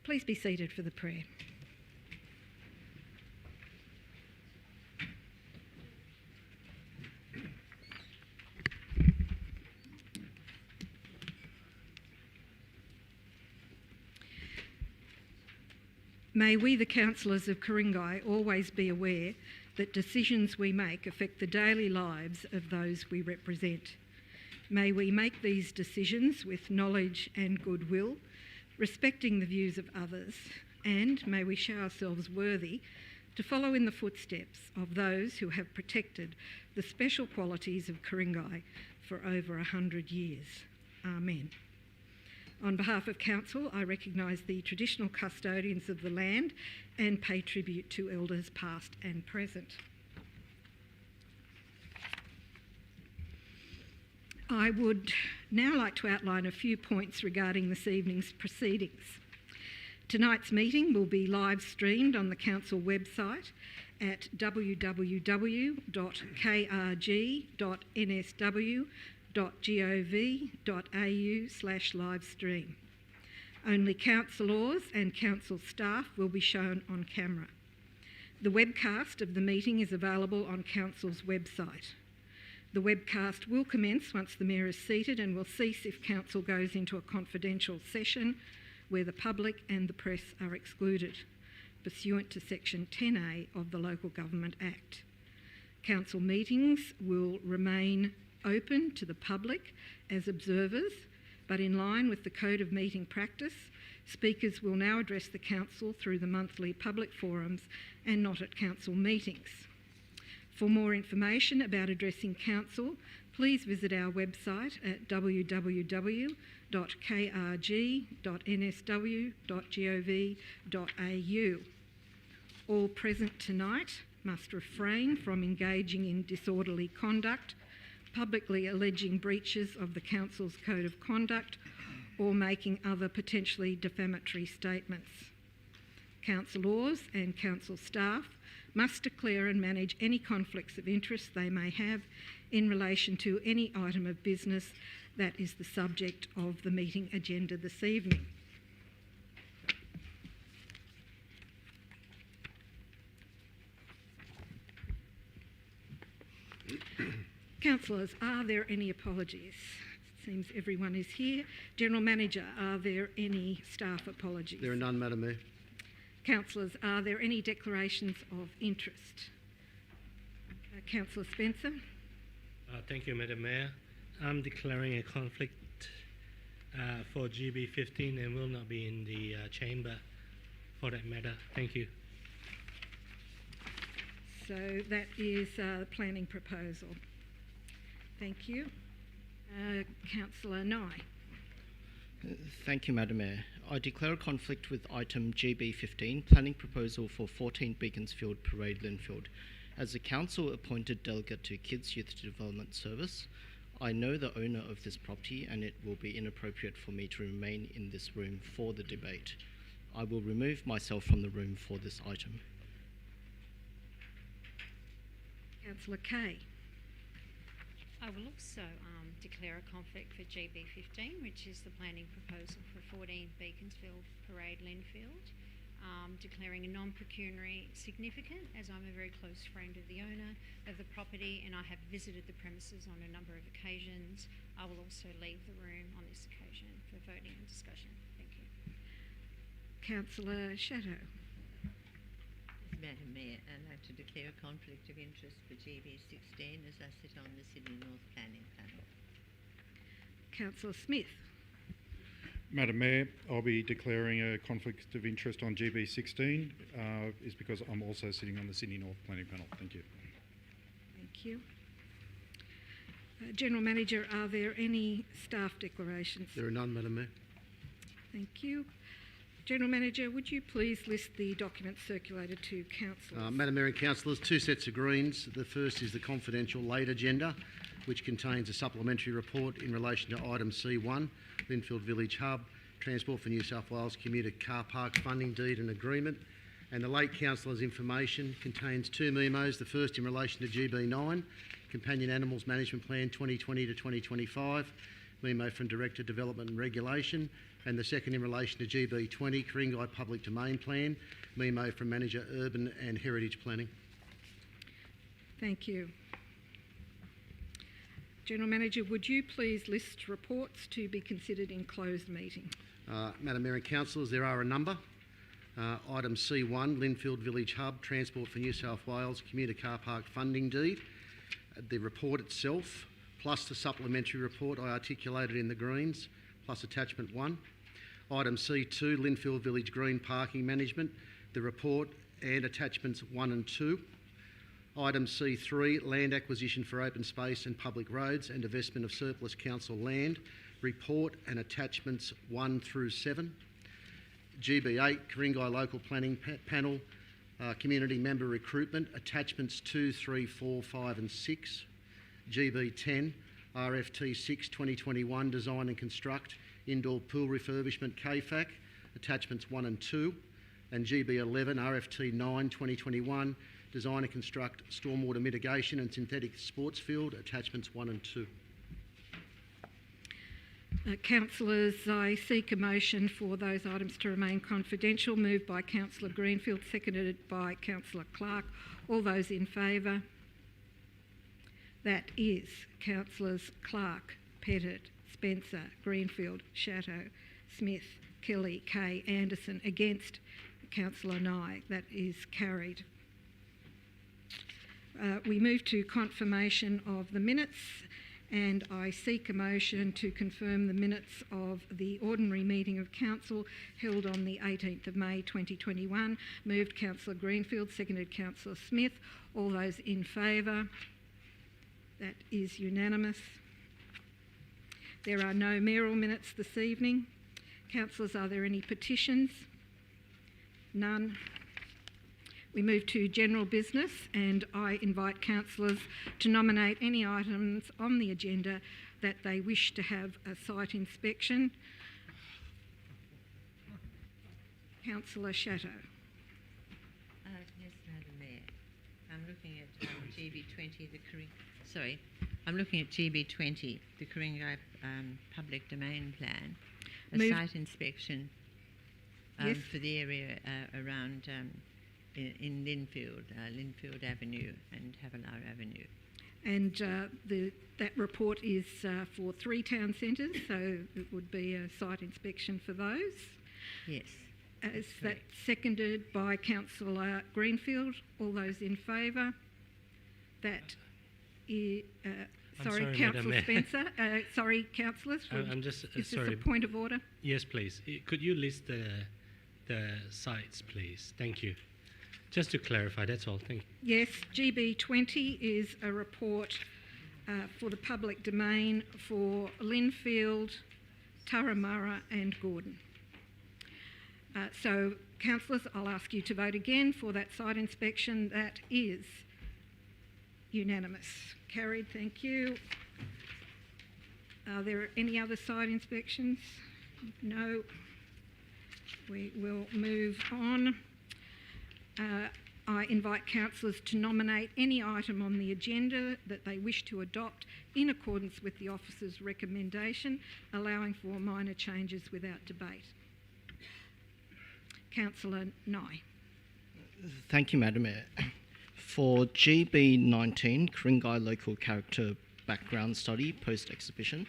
Please be seated for the prayer. May we, the councillors of Ku-ring-gai, always be aware that decisions we make affect the daily lives of those we represent. May we make these decisions with knowledge and goodwill, respecting the views of others, and may we show ourselves worthy to follow in the footsteps of those who have protected the special qualities of Ku-ring-gai for over 100 years. Amen. On behalf of Council, I recognise the traditional custodians of the land and pay tribute to elders past and present. I would now like to outline a few points regarding this evening's proceedings. Tonight's meeting will be live streamed on the Council website at www.krg.nsw.gov.au/livestream. Only councillors and council staff will be shown on camera. The webcast of the meeting is available on Council's website. The webcast will commence once the Mayor is seated and will cease if Council goes into a confidential session where the public and the press are excluded, pursuant to Section 10A of the Local Government Act. Council meetings will remain open to the public as observers, but in line with the Code of Meeting Practice, speakers will now address the Council through the monthly public forums and not at Council meetings. For more information about addressing Council, please visit our website at www.krg.nsw.gov.au. All present tonight must refrain from engaging in disorderly conduct, publicly alleging breaches of the Council's Code of Conduct, or making other potentially defamatory statements. Councillors and Council staff must declare and manage any conflicts of interest they may have in relation to any item of business that is the subject of the meeting agenda this evening. Councillors, are there any apologies? It seems everyone is here. General Manager, are there any staff apologies? There are none, Madam Mayor. Councillors, are there any declarations of interest? Councillor Spencer. Thank you, Madam Mayor. I'm declaring a conflict for GB15 and will not be in the chamber for that matter. Thank you. So that is the planning proposal. Thank you. Councillor Nye. Thank you, Madam Mayor. I declare a conflict with item GB15, planning proposal for 14 Beaconsfield Parade Linfield. As a council-appointed delegate to Kids Youth Development Service, I know the owner of this property and it will be inappropriate for me to remain in this room for the debate. I will remove myself from the room for this item. Councillor Kay. I will also declare a conflict for GB15, which is the planning proposal for 14 Beaconsfield Parade Linfield, declaring a non-pecuniary significant as I'm a very close friend of the owner of the property and I have visited the premises on a number of occasions. I will also leave the room on this occasion for voting and discussion. Thank you. Councillor Shadow. Madam Mayor, I'd like to declare a conflict of interest for GB16 as I sit on the Sydney North Planning Panel. Councillor Smith. Madam Mayor, I'll be declaring a conflict of interest on GB16 is because I'm also sitting on the Sydney North Planning Panel. Thank you. Thank you. General Manager, are there any staff declarations? There are none, Madam Mayor. Thank you. General Manager, would you please list the documents circulated to councillors? Madam Mayor and councillors, two sets of greens. The first is the confidential late agenda, which contains a supplementary report in relation to item C1, Linfield Village Hub, Transport for New South Wales Commuter Car Park Funding Deed and Agreement. And the late councillors' information contains two memos, the first in relation to GB9, Companion Animals Management Plan 2020 to 2025, memo from Director Development and Regulation, and the second in relation to GB20, Ku-ring-gai Public Domain Plan. Memo from Manager Urban and Heritage Planning. Thank you. General Manager, would you please list reports to be considered in closed meeting? Madam Mayor and Councillors, there are a number. Item C1, Linfield Village Hub, Transport for New South Wales, Commuter Car Park Funding Deed. The report itself, plus the supplementary report I articulated in the Greens, plus attachment 1. Item C2, Linfield Village Green Parking Management, the report and attachments 1 and 2. Item C3, Land Acquisition for Open Space and Public Roads and Divestment of Surplus Council Land, report and attachments 1 through 7. GB8, Ku-ring-gai Local Planning Panel, Community Member Recruitment, attachments 2, 3, 4, 5 and 6. GB10, RFT 6 2021, Design and Construct, Indoor Pool Refurbishment KFAC, attachments 1 and 2. And GB11, RFT 9 2021, Design and Construct, Stormwater Mitigation and Synthetic Sports Field, attachments 1 and 2. Councillors, I seek a motion for those items to remain confidential. Moved by Councillor Greenfield, seconded by Councillor Clark. All those in favour? That is Councillors Clark, Pettit, Spencer, Greenfield, Shatto, Smith, Kelly, Kay, Anderson. Against, Councillor Nye. That is carried. We move to confirmation of the minutes, and I seek a motion to confirm the minutes of the ordinary meeting of Council held on the 18th of May 2021. Moved Councillor Greenfield, seconded Councillor Smith. All those in favour? That is unanimous. There are no mayoral minutes this evening. Councillors, are there any petitions? None. We move to general business, and I invite councillors to nominate any items on the agenda that they wish to have a site inspection. Councillor Shatto. Yes, Madam Mayor. I'm looking at GB20, I'm looking at GB20, the Ku-ring-gai Public Domain Plan, site inspection Yes. for the area around in Linfield Avenue and Havilar Avenue. And that report is for 3 town centres, so it would be a site inspection for those. Yes. Is that seconded by Councillor Greenfield? All those in favour? That is... sorry, sorry, Councillor Madam Mayor. Spencer. Sorry, councillors. I'm just Is sorry. this a point of order? Yes, please. Could you list the sites, please? Thank you. Just to clarify, that's all. Thank you. Yes, GB20 is a report for the public domain for Linfield, Turramurra and Gordon. So, councillors, I'll ask you to vote again for that site inspection. That is unanimous. Carried, thank you. Are there any other site inspections? No. We will move on. I invite councillors to nominate any item on the agenda that they wish to adopt in accordance with the officer's recommendation, allowing for minor changes without debate. Councillor Nye. Thank you, Madam Mayor. For GB19, Ku-ring-gai Local Character Background Study post-exhibition,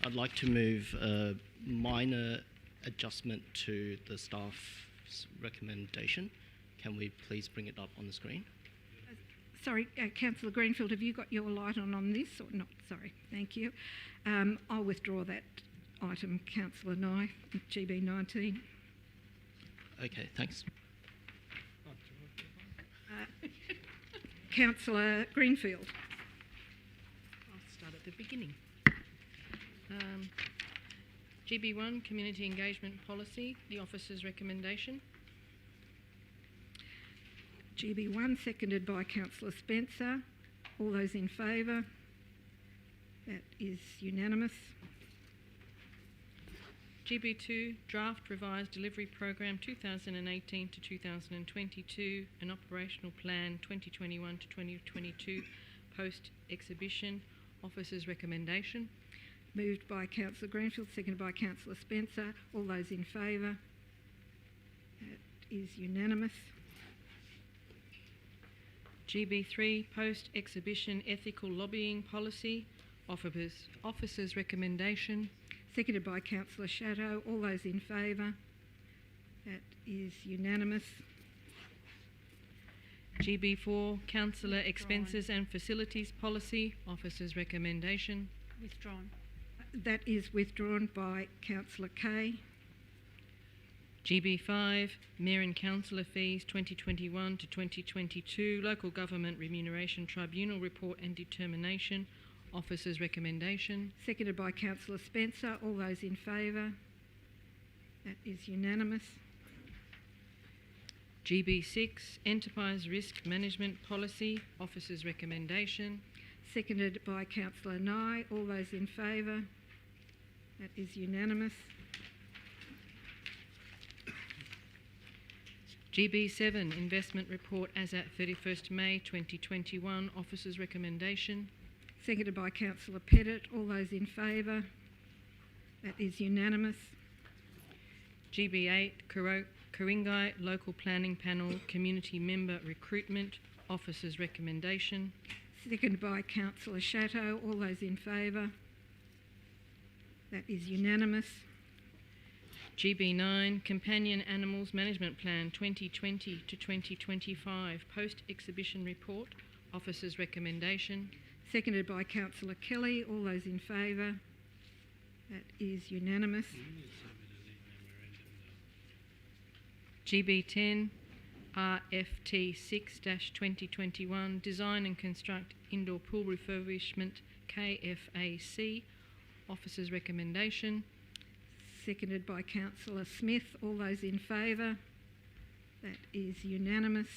I'd like to move a minor adjustment to the staff's recommendation. Can we please bring it up on the screen? Sorry, Councillor Greenfield, have you got your light on this or not? Sorry, thank you. I'll withdraw that item, Councillor Nye, GB19. Okay, thanks. Councillor Greenfield. I'll start at the beginning. GB1, Community Engagement Policy, the officer's recommendation. GB1, seconded by Councillor Spencer. All those in favour? That is unanimous. GB2, Draft Revised Delivery Program 2018 to 2022 and Operational Plan 2021 to 2022 post-exhibition, officer's recommendation. Moved by Councillor Greenfield, seconded by Councillor Spencer. All those in favour? That is unanimous. GB3, post-exhibition ethical lobbying policy, officers' recommendation. Seconded by Councillor Shadow. All those in favour? That is unanimous. GB4, councillor expenses and facilities policy, officers' recommendation. Withdrawn. That is withdrawn by Councillor Kay. GB5, Mayor and Councillor fees 2021 to 2022, Local Government Remuneration Tribunal report and determination, officers' recommendation. Seconded by Councillor Spencer. All those in favour? That is unanimous. GB6, enterprise risk management policy, officers' recommendation. Seconded by Councillor Nye. All those in favour? That is unanimous. GB7, investment report as at 31st May 2021, officers' recommendation. Seconded by Councillor Pettit. All those in favour? That is unanimous. GB8, Ku-ring-gai local planning panel community member recruitment, officers' recommendation. Seconded by Councillor Shadow. All those in favour? That is unanimous. GB9, companion animals management plan 2020 to 2025, post-exhibition report, officers' recommendation. Seconded by Councillor Kelly. All those in favour? That is unanimous. GB10, RFT 6-2021, design and construct indoor pool refurbishment, KFAC, officers' recommendation. Seconded by Councillor Smith. All those in favour? That is unanimous.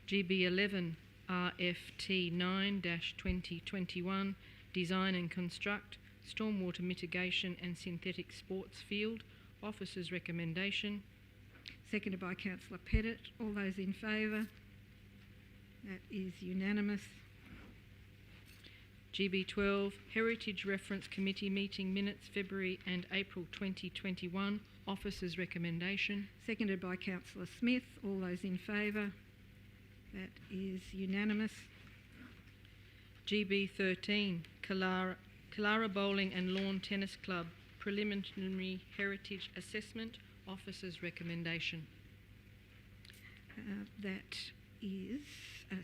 GB11, RFT 9-2021, design and construct stormwater mitigation and synthetic sports field, officers' recommendation. Seconded by Councillor Pettit. All those in favour? That is unanimous. GB12, Heritage Reference Committee meeting minutes February and April 2021, officers' recommendation. Seconded by Councillor Smith. All those in favour? That is unanimous. GB13, Kalara Bowling and Lawn Tennis Club preliminary heritage assessment, officers' recommendation. That is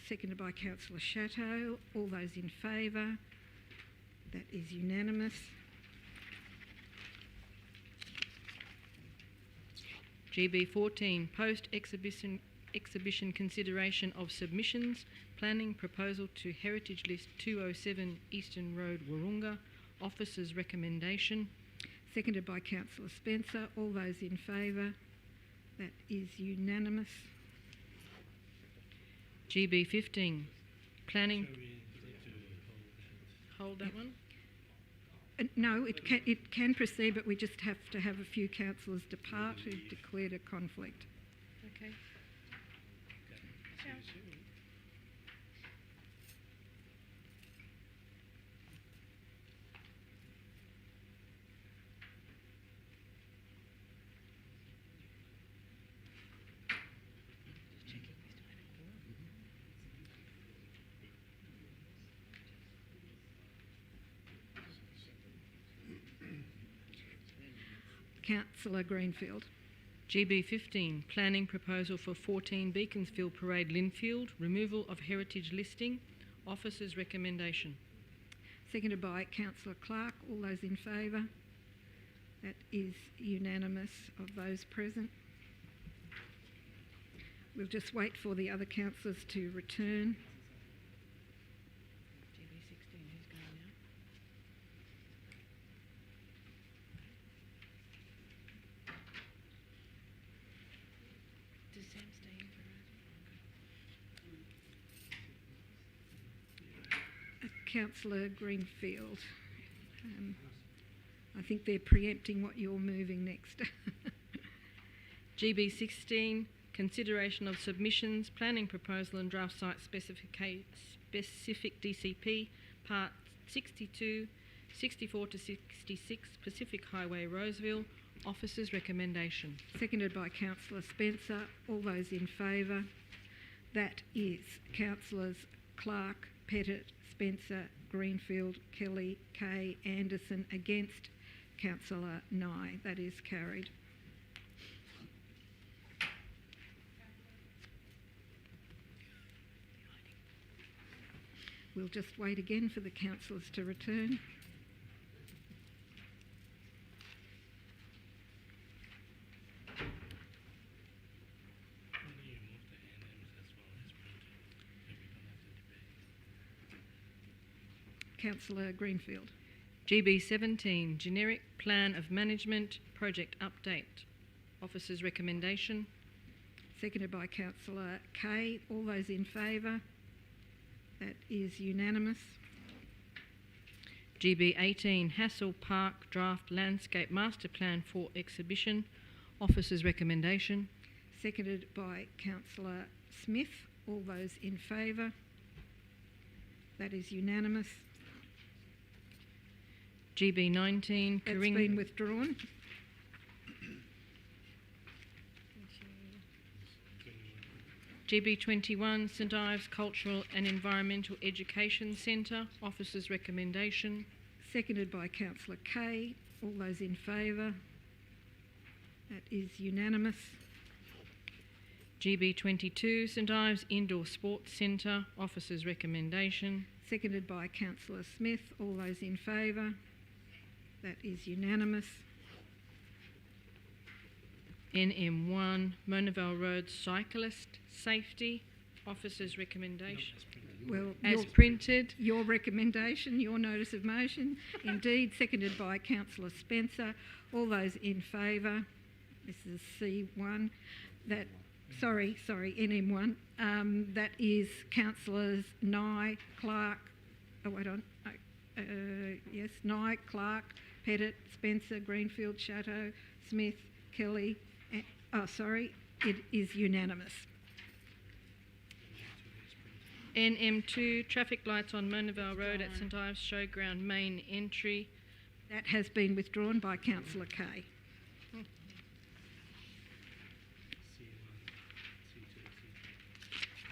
seconded by Councillor Chateau. All those in favour? That is unanimous. GB14, post-exhibition consideration of submissions, planning proposal to Heritage List 207 Eastern Road, Wahroonga, officers' recommendation. Seconded by Councillor Spencer. All those in favour? That is unanimous. GB15, planning. Hold that one. No, it can proceed, but we just have to have a few councillors depart who've declared a conflict. Okay. Councillor Greenfield. GB15, planning proposal for 14 Beaconsfield Parade Linfield, removal of heritage listing, officers' recommendation. Seconded by Councillor Clark. All those in favour? That is unanimous of those present. We'll just wait for the other councillors to return. GB16, who's going now? Does Sam stay in for Councillor Greenfield. I think they're preempting what you're moving next. GB16, consideration of submissions, planning proposal and draft site specific DCP, Part 62, 64 to 66 Pacific Highway, Roseville. Officer's recommendation. Seconded by Councillor Spencer. All those in favour? That is Councillors Clark, Pettit, Spencer, Greenfield, Kelly, Kay, Anderson. Against Councillor Nye. That is carried. We'll just wait again for the councillors to return. Councillor Greenfield. GB 17, Generic Plan of Management Project Update. Officer's recommendation. Seconded by Councillor Kay. All those in favour? That is unanimous. GB 18, Hassel Park Draft Landscape Master Plan for Exhibition. Officer's recommendation. Seconded by Councillor Smith. All those in favour? That is unanimous. GB 19, That's been withdrawn. GB 21, St Ives Cultural and Environmental Education Centre. Officer's recommendation. Seconded by Councillor Kay. All those in favour? That is unanimous. GB 22, St Ives Indoor Sports Centre. Officer's recommendation. Seconded by Councillor Smith. All those in favour? That is unanimous. NM1, Monavale Road Cyclist Safety. Officer's recommendation. Well, As printed. Your recommendation, your notice of motion. Indeed, seconded by Councillor Spencer. All those in favour? This is C1. NM1. That is Councillors Nye, Clark. Yes, Nye, Clark, Pettit, Spencer, Greenfield, Chatto, Smith, Kelly. It is unanimous. NM2, Traffic Lights on Monavale Road at St Ives Showground Main Entry. That has been withdrawn by Councillor Kay.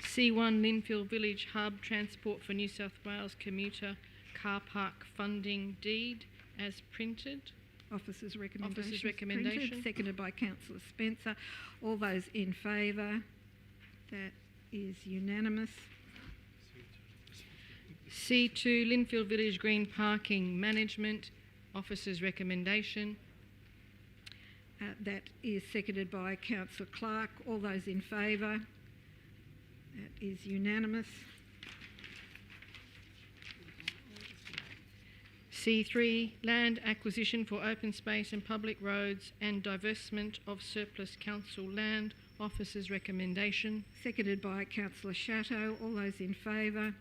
C1, Linfield Village Hub Transport for New South Wales Commuter Car Park Funding Deed as printed. Officer's recommendation. Officer's recommendation. Printed, seconded by Councillor Spencer. All those in favour? That is unanimous. C2, Linfield Village Green Parking Management. Officer's recommendation. That is seconded by Councillor Clark. All those in favour? That is unanimous. C3, Land Acquisition for Open Space and Public Roads and Divestment of Surplus Council Land. Officer's recommendation. Seconded by Councillor Chatto. All those in favour?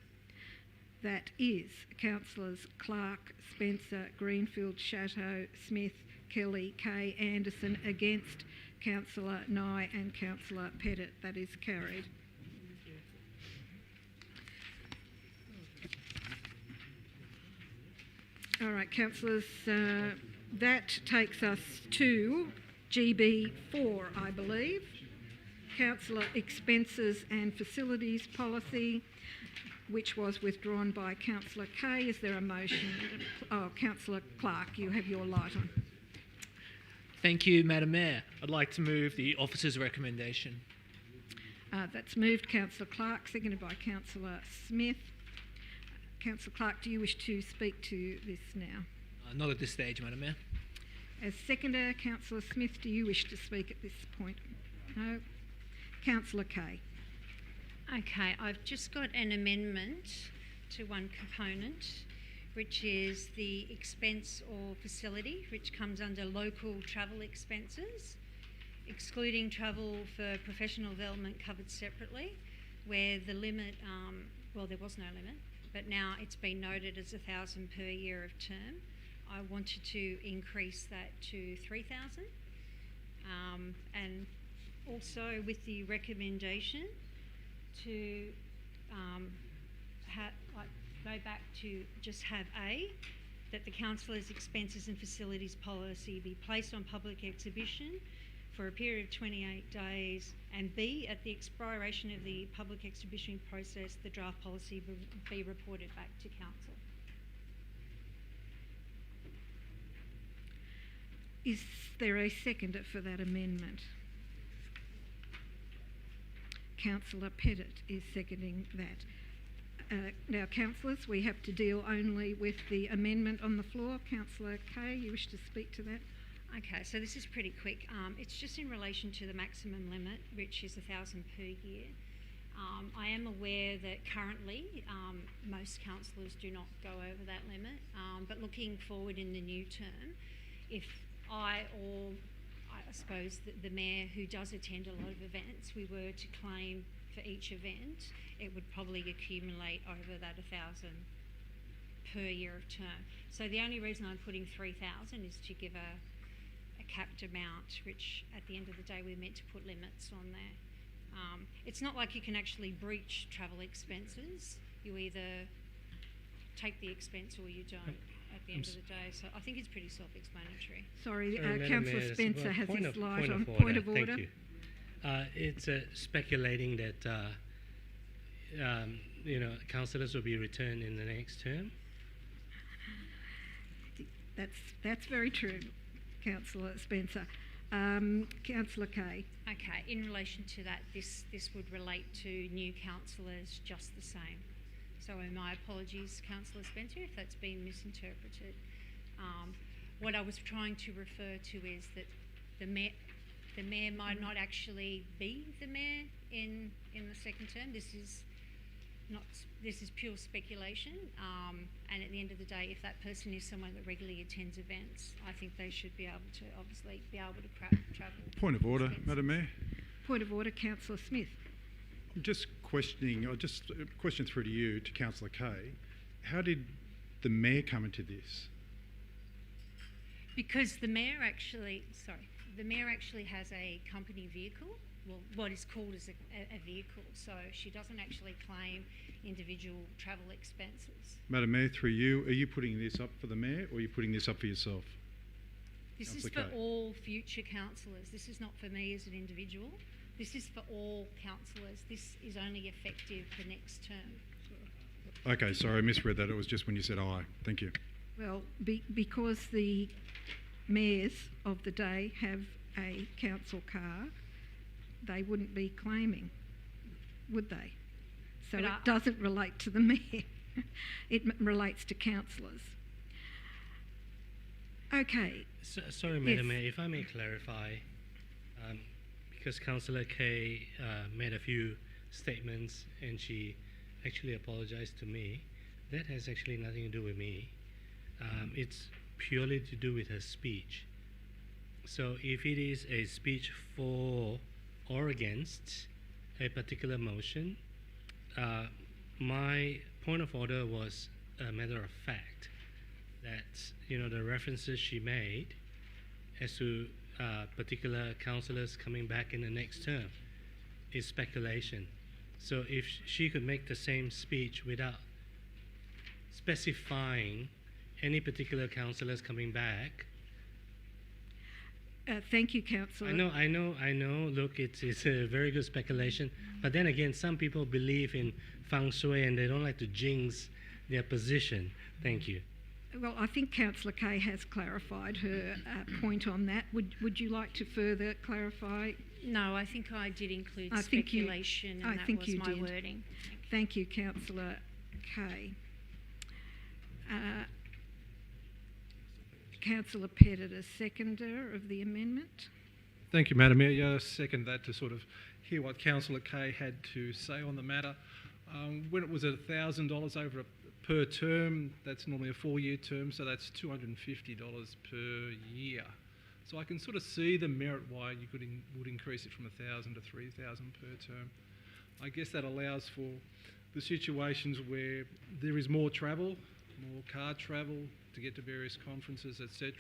That is Councillors Clark, Spencer, Greenfield, Chatto, Smith, Kelly, Kay, Anderson. Against Councillor Nye and Councillor Pettit. That is carried. All right, councillors, that takes us to GB4, I believe. Councillor Expenses and Facilities Policy, which was withdrawn by Councillor Kay. Is there a motion? Oh, Councillor Clark, you have your light on. Thank you, Madam Mayor. I'd like to move the officer's recommendation. That's moved, Councillor Clark, seconded by Councillor Smith. Councillor Clark, do you wish to speak to this now? Not at this stage, Madam Mayor. As seconder, Councillor Smith, do you wish to speak at this point? No. Councillor Kay. Okay, I've just got an amendment to one component, which is the expense or facility, which comes under local travel expenses, excluding travel for professional development covered separately, where the limit, there was no limit, but now it's been noted as 1,000 per year of term. I wanted to increase that to 3,000, and also with the recommendation to go back to just have A, that the councillor's expenses and facilities policy be placed on public exhibition for a period of 28 days, and B, at the expiration of the public exhibition process, the draft policy be reported back to council. Is there a seconder for that amendment? Councillor Pettit is seconding that. Now, councillors, we have to deal only with the amendment on the floor. Councillor Kay, you wish to speak to that? Okay, so this is pretty quick. It's just in relation to the maximum limit, which is $1,000 per year. I am aware that currently most councillors do not go over that limit, but looking forward in the new term, if I suppose the mayor who does attend a lot of events, we were to claim for each event, it would probably accumulate over that $1,000 per year of term. So the only reason I'm putting 3,000 is to give a capped amount, which at the end of the day we're meant to put limits on there. It's not like you can actually breach travel expenses. You either take the expense or you don't at the end of the day. So I think it's pretty self-explanatory. Sorry, Madam Councillor Mayor, Spencer has point his of- light point on. of order. Point of order. Thank you. It's speculating that councillors will be returned in the next term. That's very true, Councillor Spencer. Councillor Kay. Okay, in relation to that, this would relate to new councillors just the same. So my apologies, Councillor Spencer, if that's been misinterpreted. What I was trying to refer to is that the mayor might not actually be the mayor in the second term. This is pure speculation. And at the end of the day, if that person is someone that regularly attends events, I think they should be able to travel. Point of order, expenses. Madam Mayor. Point of order, Councillor Smith. I'm just questioning, or just a question through to you, to Councillor Kay. How did the mayor come into this? Because the mayor actually has a company vehicle, well, what is called as a vehicle, so she doesn't actually claim individual travel expenses. Madam Mayor, through you, are you putting this up for the mayor, or are you putting this up for yourself? This is Councillor for Kay. all future councillors. This is not for me as an individual. This is for all councillors. This is only effective for next term. Okay, sorry, I misread that. It was just when you said aye. Thank you. Well, because the mayors of the day have a council car, they wouldn't be claiming, would they? So But it doesn't relate to the mayor. It relates to councillors. Okay. Sorry, Madam Yes. Mayor, if I may clarify, because Councillor Kay made a few statements and she actually apologized to me, that has actually nothing to do with me. It's purely to do with her speech. So if it is a speech for or against a particular motion, my point of order was a matter of fact that the references she made as to particular councillors coming back in the next term is speculation. So if she could make the same speech without specifying any particular councillors coming back. Thank you, Councillor. I know. Look, it's a very good speculation. But then again, some people believe in feng shui and they don't like to jinx their position. Thank you. Well, I think Councillor Kay has clarified her point on that. Would you like to further clarify? No, I think I did include I think you- speculation, I and that think was you my did. wording. Thank you, Councillor Kay. Councillor Pettit, a seconder of the amendment. Thank you, Madam Mayor. Yeah, I second that to sort of hear what Councillor Kay had to say on the matter. When it was at $1,000 over per term, that's normally a 4-year term, so that's $250 per year. So I can sort of see the merit why you would increase it from 1,000 to 3,000 per term. I guess that allows for the situations where there is more travel, more car travel to get to various conferences, etc.,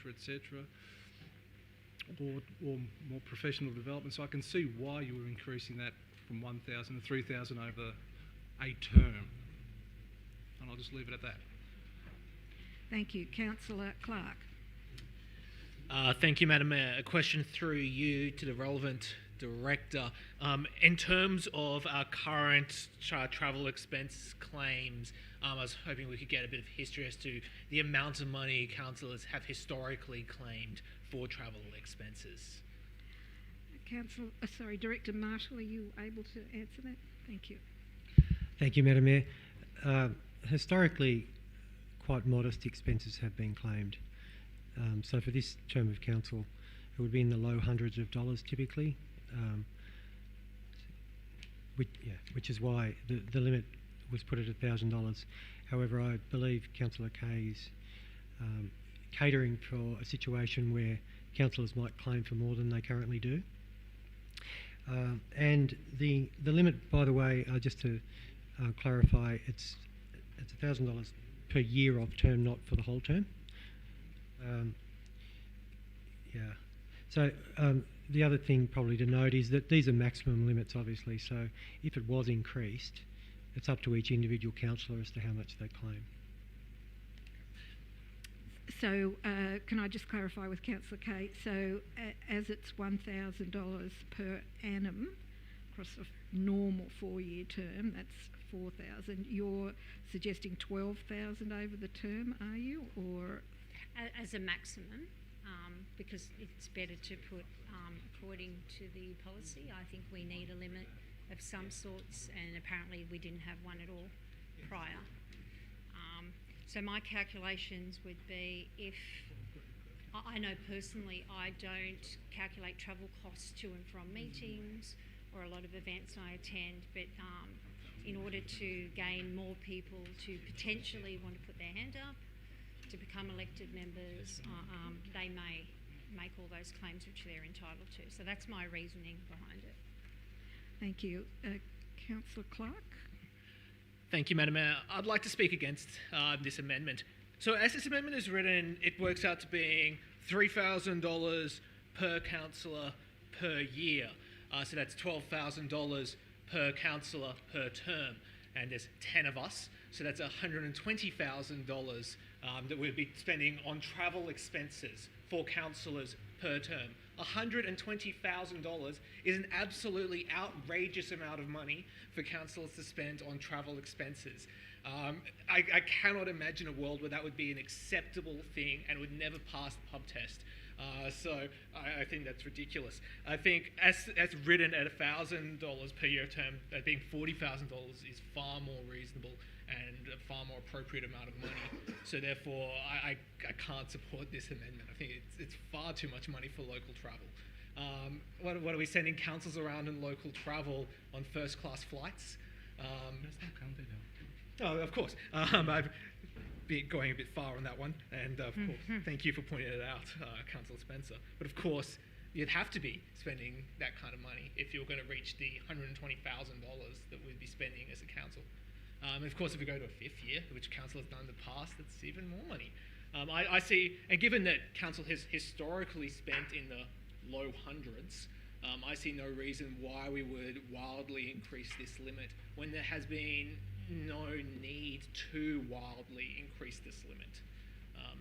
or more professional development. So I can see why you were increasing that from 1,000 to 3,000 over a term. and I'll just leave it at that. Thank you. Councillor Clark. Thank you, Madam Mayor. A question through you to the relevant director. In terms of our current travel expense claims, I was hoping we could get a bit of history as to the amount of money councillors have historically claimed for travel expenses. Director Marshall, are you able to answer that? Thank you. Thank you, Madam Mayor. Historically, quite modest expenses have been claimed. So for this term of council, it would be in the low hundreds of dollars typically, which is why the limit was put at $1,000. However, I believe Councillor Kay is catering for a situation where councillors might claim for more than they currently do. And the limit, by the way, just to clarify, it's $1,000 per year of term, not for the whole term. So the other thing probably to note is that these are maximum limits, obviously. So if it was increased, it's up to each individual councillor as to how much they claim. So can I just clarify with Councillor Kay? So as it's $1,000 per annum across a normal 4-year term, that's $4,000. You're suggesting $12,000 over the term, are you, or as a maximum? Because it's better to put according to the policy. I think we need a limit of some sorts, and apparently we didn't have one at all prior. So my calculations would be, if I know personally I don't calculate travel costs to and from meetings or a lot of events I attend, but in order to gain more people to potentially want to put their hand up to become elected members, they may make all those claims which they're entitled to. So that's my reasoning behind it. Thank you. Councillor Clark. Thank you, Madam Mayor. I'd like to speak against this amendment. So as this amendment is written, it works out to being $3,000 per councillor per year. So that's $12,000 per councillor per term. And there's 10 of us, so that's $120,000 that we'd be spending on travel expenses for councillors per term. $120,000 is an absolutely outrageous amount of money for councillors to spend on travel expenses. I cannot imagine a world where that would be an acceptable thing and would never pass the pub test. So I think that's ridiculous. I think as written at $1,000 per year term, that being $40,000 is far more reasonable and a far more appropriate amount of money. So therefore, I can't support this amendment. I think it's far too much money for local travel. What are we sending councils around in local travel on first-class flights? That's not counted though. Oh, of course. I've been going a bit far on that one, and of course, thank you for pointing it out, Councillor Spencer. But of course, you'd have to be spending that kind of money if you're going to reach the $120,000 that we'd be spending as a council. Of course, if we go to a 5th year, which council has done in the past, that's even more money. I see, and given that council has historically spent in the low hundreds, I see no reason why we would wildly increase this limit when there has been no need to wildly increase this limit.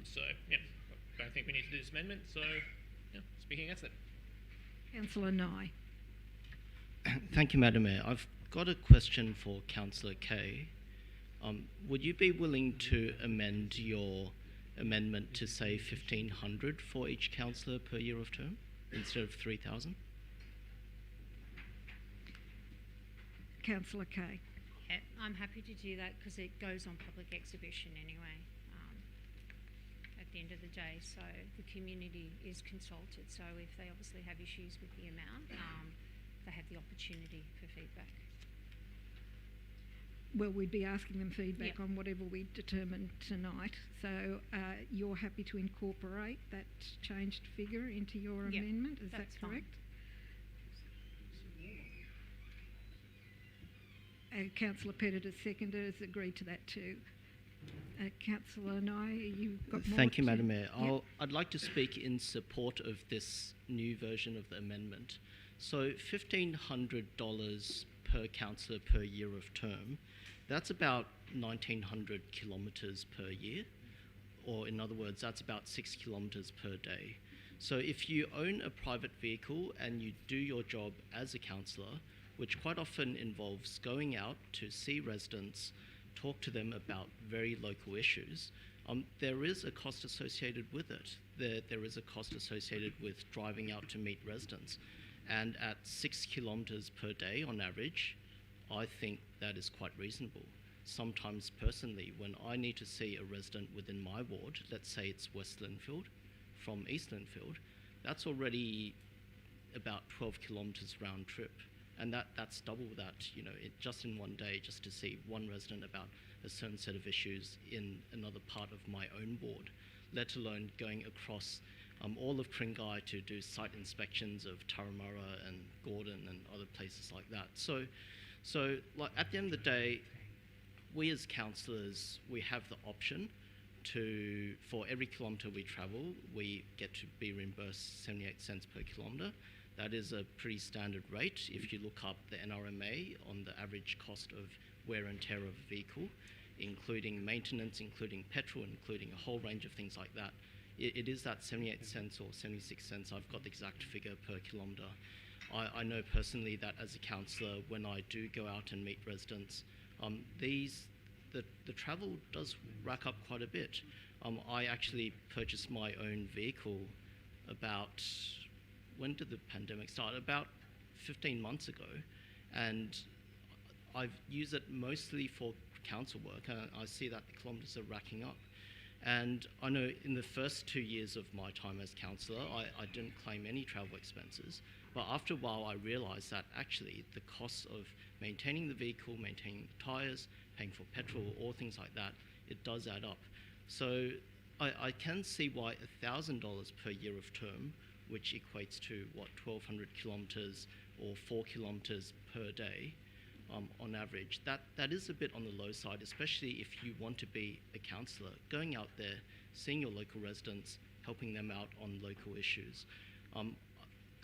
So, yeah, I don't think we need to do this amendment, so, yeah, speaking against it. Councillor Nye. Thank you, Madam Mayor. I've got a question for Councillor Kay. Would you be willing to amend your amendment to say $1,500 for each councillor per year of term instead of $3,000? Councillor Kay. Yeah, I'm happy to do that because it goes on public exhibition anyway at the end of the day. So the community is consulted. So if they obviously have issues with the amount, they have the opportunity for feedback. Well, we'd be asking them feedback on whatever we determine tonight. So you're happy to incorporate that changed figure into your amendment? Is that correct? Councillor Pettit has seconded, has agreed to that too. Councillor Nye, you've got more. Thank you, Madam Mayor. I'd like to speak in support of this new version of the amendment. So $1,500 per councillor per year of term, that's about 1,900 kilometres per year, or in other words, that's about 6 kilometres per day. So if you own a private vehicle and you do your job as a councillor, which quite often involves going out to see residents, talk to them about very local issues, there is a cost associated with it. There is a cost associated with driving out to meet residents. And at 6 kilometres per day on average, I think that is quite reasonable. Sometimes personally, when I need to see a resident within my ward, let's say it's West Linfield from East Linfield, that's already about 12 kilometres round trip. And that's double that, just in one day, just to see one resident about a certain set of issues in another part of my own ward, let alone going across all of Ku-ring-gai to do site inspections of Turramurra and Gordon and other places like that. So like, at the end of the day, we as councillors, we have the option to, for every kilometre we travel, we get to be reimbursed 78 cents per kilometre. That is a pretty standard rate if you look up the NRMA on the average cost of wear and tear of a vehicle, including maintenance, including petrol, including a whole range of things like that. It is that 78 cents or 76 cents, I've got the exact figure per kilometre. I know personally that as a councillor, when I do go out and meet residents, the travel does rack up quite a bit. I actually purchased my own vehicle about, when did the pandemic start? About 15 months ago, and I've used it mostly for council work, and I see that the kilometres are racking up. And I know in the first 2 years of my time as councillor, I didn't claim any travel expenses, but after a while I realised that actually the costs of maintaining the vehicle, maintaining the tyres, paying for petrol, or things like that, it does add up. So I can see why $1,000 per year of term, which equates to, 1,200 kilometres or 4 kilometres per day on average. That is a bit on the low side, especially if you want to be a councillor, going out there, seeing your local residents, helping them out on local issues.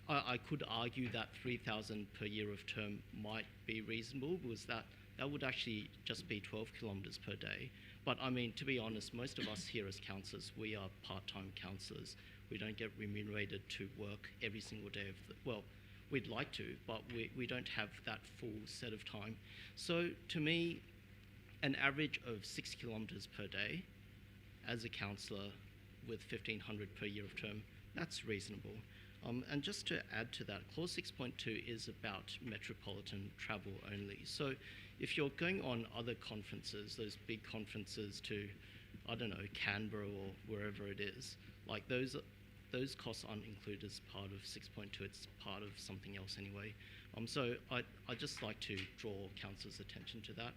I could argue that 3,000 per year of term might be reasonable, because that would actually just be 12 kilometres per day. But I mean, to be honest, most of us here as councillors, we are part-time councillors. We don't get remunerated to work every single day of the, well, we'd like to, but we don't have that full set of time. So to me, an average of 6 kilometres per day as a councillor with 1,500 per year of term, that's reasonable. And just to add to that, clause 6.2 is about metropolitan travel only. So if you're going on other conferences, those big conferences to, I don't know, Canberra or wherever it is, like those costs aren't included as part of 6.2, it's part of something else anyway. So I'd just like to draw councillors' attention to that.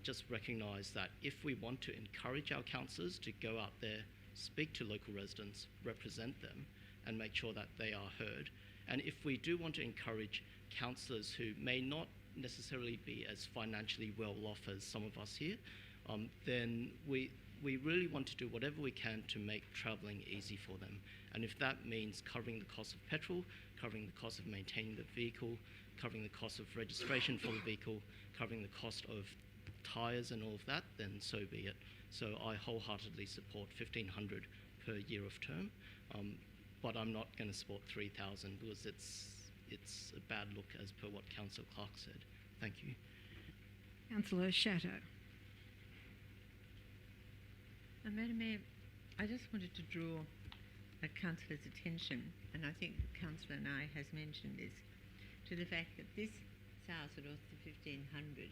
Just recognise that if we want to encourage our councillors to go out there, speak to local residents, represent them, and make sure that they are heard, and if we do want to encourage councillors who may not necessarily be as financially well off as some of us here, then we really want to do whatever we can to make travelling easy for them. And if that means covering the cost of petrol, covering the cost of maintaining the vehicle, covering the cost of registration for the vehicle, covering the cost of tyres and all of that, then so be it. So I wholeheartedly support 1,500 per year of term, but I'm not going to support 3,000 because it's a bad look as per what Councillor Clark said. Thank you. Councillor Shatto. Madam Mayor, I just wanted to draw a councillor's attention, and I think Councillor Nye has mentioned this, to the fact that this south of the 1,500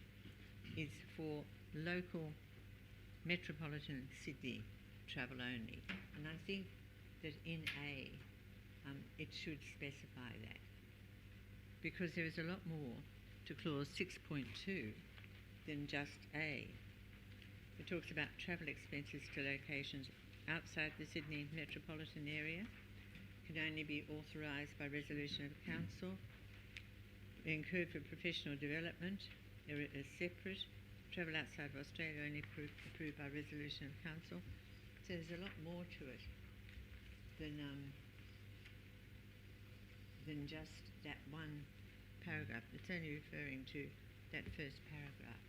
is for local metropolitan Sydney travel only. And I think that in A, it should specify that, because there is a lot more to clause 6.2 than just A. It talks about travel expenses to locations outside the Sydney metropolitan area can only be authorised by resolution of council, incurred for professional development, is separate, travel outside of Australia only approved by resolution of council. So there's a lot more to it than just that one paragraph. It's only referring to that first paragraph.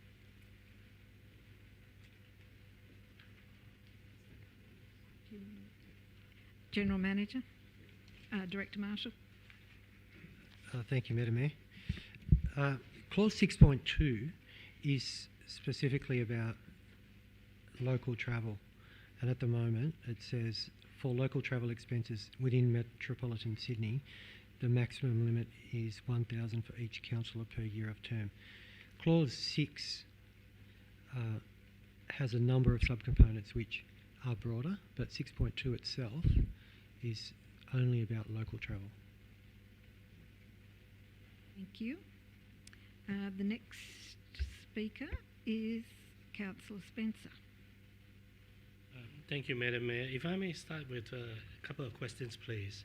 General Manager, Director Marshall. Thank you, Madam Mayor. Clause 6.2 is specifically about local travel, and at the moment it says for local travel expenses within metropolitan Sydney, the maximum limit is $1,000 for each councillor per year of term. Clause 6 has a number of subcomponents which are broader, but 6.2 itself is only about local travel. Thank you. The next speaker is Councillor Spencer. Thank you, Madam Mayor. If I may start with a couple of questions, please.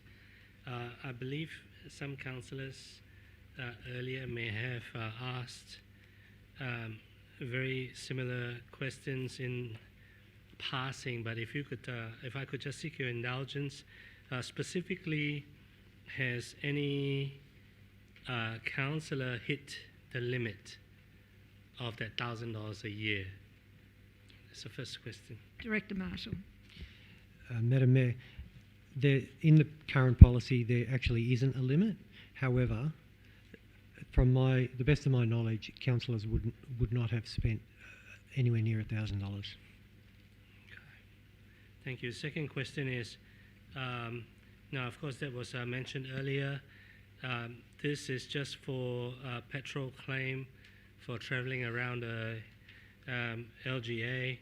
I believe some councillors earlier may have asked very similar questions in passing, but if I could just seek your indulgence, specifically, has any councillor hit the limit of that $1,000 a year? That's the first question. Director Marshall. Madam Mayor, in the current policy there actually isn't a limit. However, from the best of my knowledge, councillors would not have spent anywhere near $1,000. Okay. Thank you. Second question is, now of course that was mentioned earlier. This is just for petrol claim for travelling around LGA.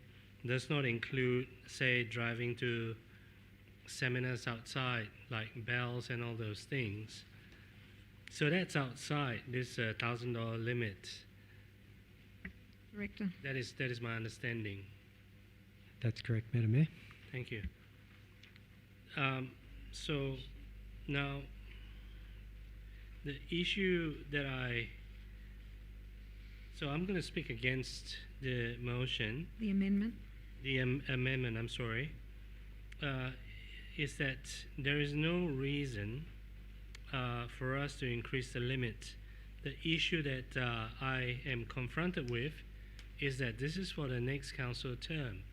Does not include, say, driving to seminars outside, like bells and all those things. So that's outside this $1,000 limit. Director. That is my understanding. That's correct, Madam Mayor. Thank you. So now the issue that so I'm going to speak against the motion. The amendment. The amendment, I'm sorry, is that there is no reason for us to increase the limit. The issue that I am confronted with is that this is for the next council term.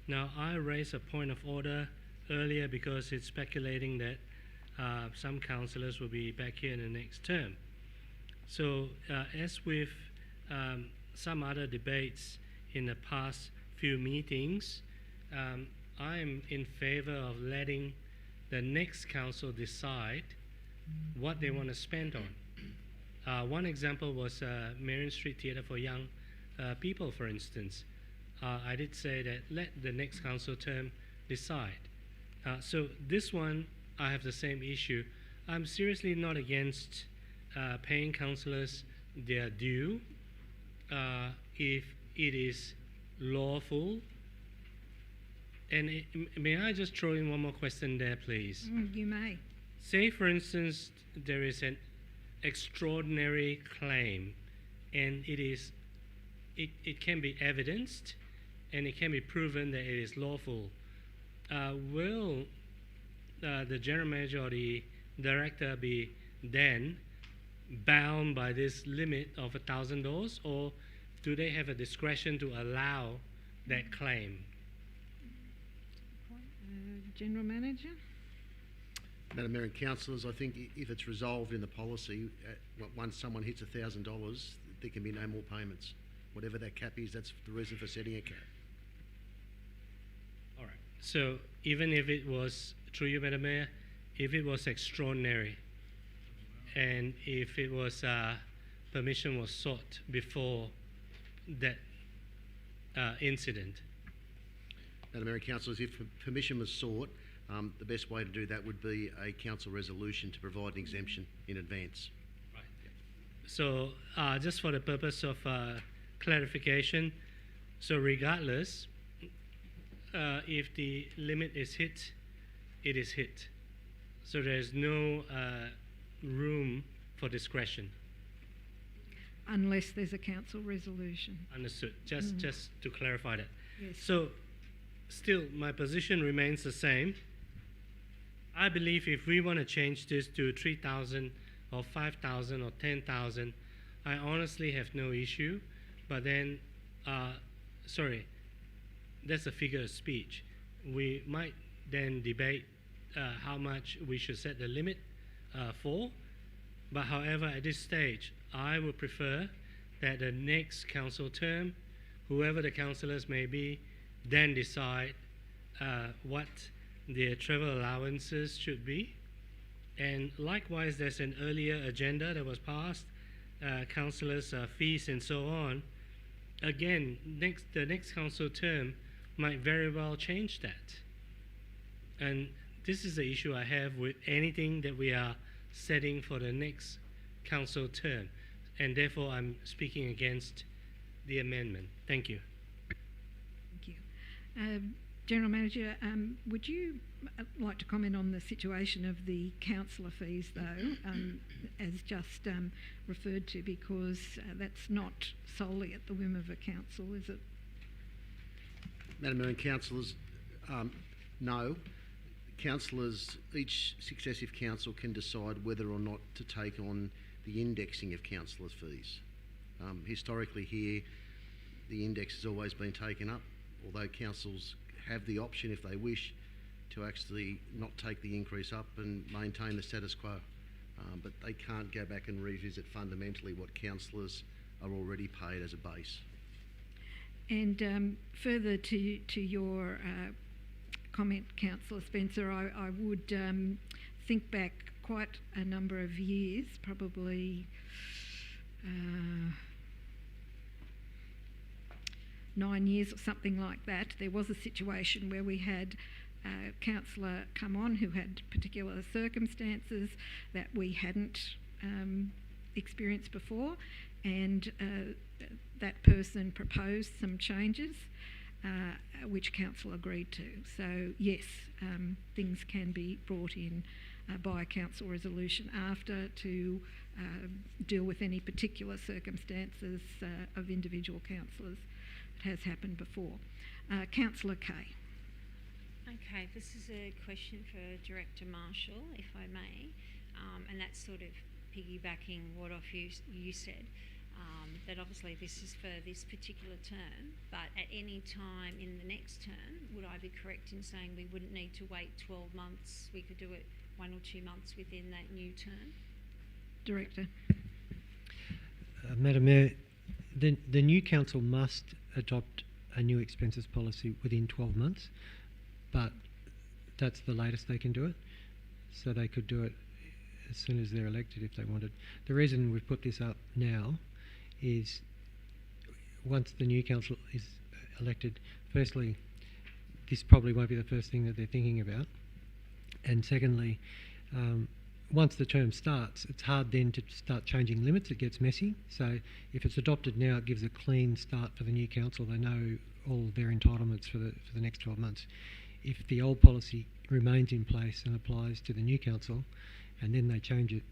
Now, I raised a point of order earlier because it's speculating that some councillors will be back here in the next term. So, as with some other debates in the past few meetings, I am in favour of letting the next council decide what they want to spend on. One example was Marion Street Theatre for Young People, for instance. I did say that let the next council term decide. So this one, I have the same issue. I'm seriously not against paying councillors their due if it is lawful. And may I just throw in one more question there, please? You may. Say, for instance, there is an extraordinary claim, and it can be evidenced, and it can be proven that it is lawful. Will the general manager or the director be then bound by this limit of $1,000, or do they have a discretion to allow that claim? General Manager. Madam Mayor and councillors, I think if it's resolved in the policy, once someone hits $1,000, there can be no more payments. Whatever that cap is, that's the reason for setting a cap. All right. So even if it was, through you, Madam Mayor, if it was extraordinary, and if it was permission was sought before that incident. Madam Mayor and councillors, if permission was sought, the best way to do that would be a council resolution to provide an exemption in advance. Right. So just for the purpose of clarification, so regardless, if the limit is hit, it is hit. So there's no room for discretion. Unless there's a council resolution. Understood. Just to clarify that. Yes. So still, my position remains the same. I believe if we want to change this to 3,000 or 5,000 or 10,000, I honestly have no issue. But then, sorry, that's a figure of speech. We might then debate how much we should set the limit for. But however, at this stage, I would prefer that the next council term, whoever the councillors may be, then decide what their travel allowances should be. And likewise, there's an earlier agenda that was passed, councillors' fees and so on. Again, the next council term might very well change that. And this is the issue I have with anything that we are setting for the next council term. And therefore, I'm speaking against the amendment. Thank you. Thank you. General Manager, would you like to comment on the situation of the councillor fees, though, as just referred to, because that's not solely at the whim of a council, is it? Madam Mayor and councillors, no. Councillors, each successive council can decide whether or not to take on the indexing of councillors' fees. Historically here, the index has always been taken up, although councils have the option, if they wish, to actually not take the increase up and maintain the status quo. But they can't go back and revisit fundamentally what councillors are already paid as a base. And further to your comment, Councillor Spencer, I would think back quite a number of years, probably 9 years or something like that. There was a situation where we had a councillor come on who had particular circumstances that we hadn't experienced before, and that person proposed some changes which council agreed to. So yes, things can be brought in by a council resolution after to deal with any particular circumstances of individual councillors. It has happened before. Councillor Kay. Okay, this is a question for Director Marshall, if I may, and that's sort of piggybacking what you said. That obviously this is for this particular term, but at any time in the next term, would I be correct in saying we wouldn't need to wait 12 months? We could do it 1 or 2 months within that new term? Director. Madam Mayor, the new council must adopt a new expenses policy within 12 months, but that's the latest they can do it. So they could do it as soon as they're elected if they wanted. The reason we've put this up now is once the new council is elected, firstly, this probably won't be the first thing that they're thinking about. And secondly, once the term starts, it's hard then to start changing limits. It gets messy. So if it's adopted now, it gives a clean start for the new council. They know all their entitlements for the next 12 months. If the old policy remains in place and applies to the new council, and then they change it,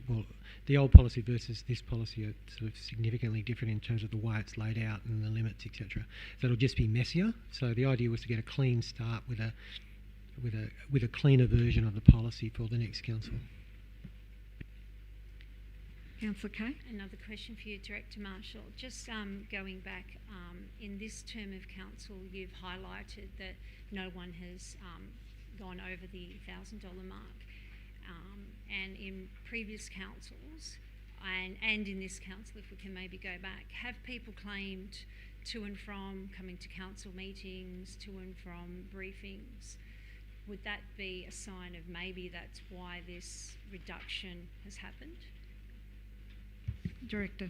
well, the old policy versus this policy are sort of significantly different in terms of the way it's laid out and the limits, etc. So it'll just be messier. So the idea was to get a clean start with a cleaner version of the policy for the next council. Councillor Kay. Another question for you, Director Marshall. Just going back, in this term of council, you've highlighted that no one has gone over the $1,000 mark. And in previous councils, and in this council, if we can maybe go back, have people claimed to and from coming to council meetings, to and from briefings? Would that be a sign of maybe that's why this reduction has happened? Director.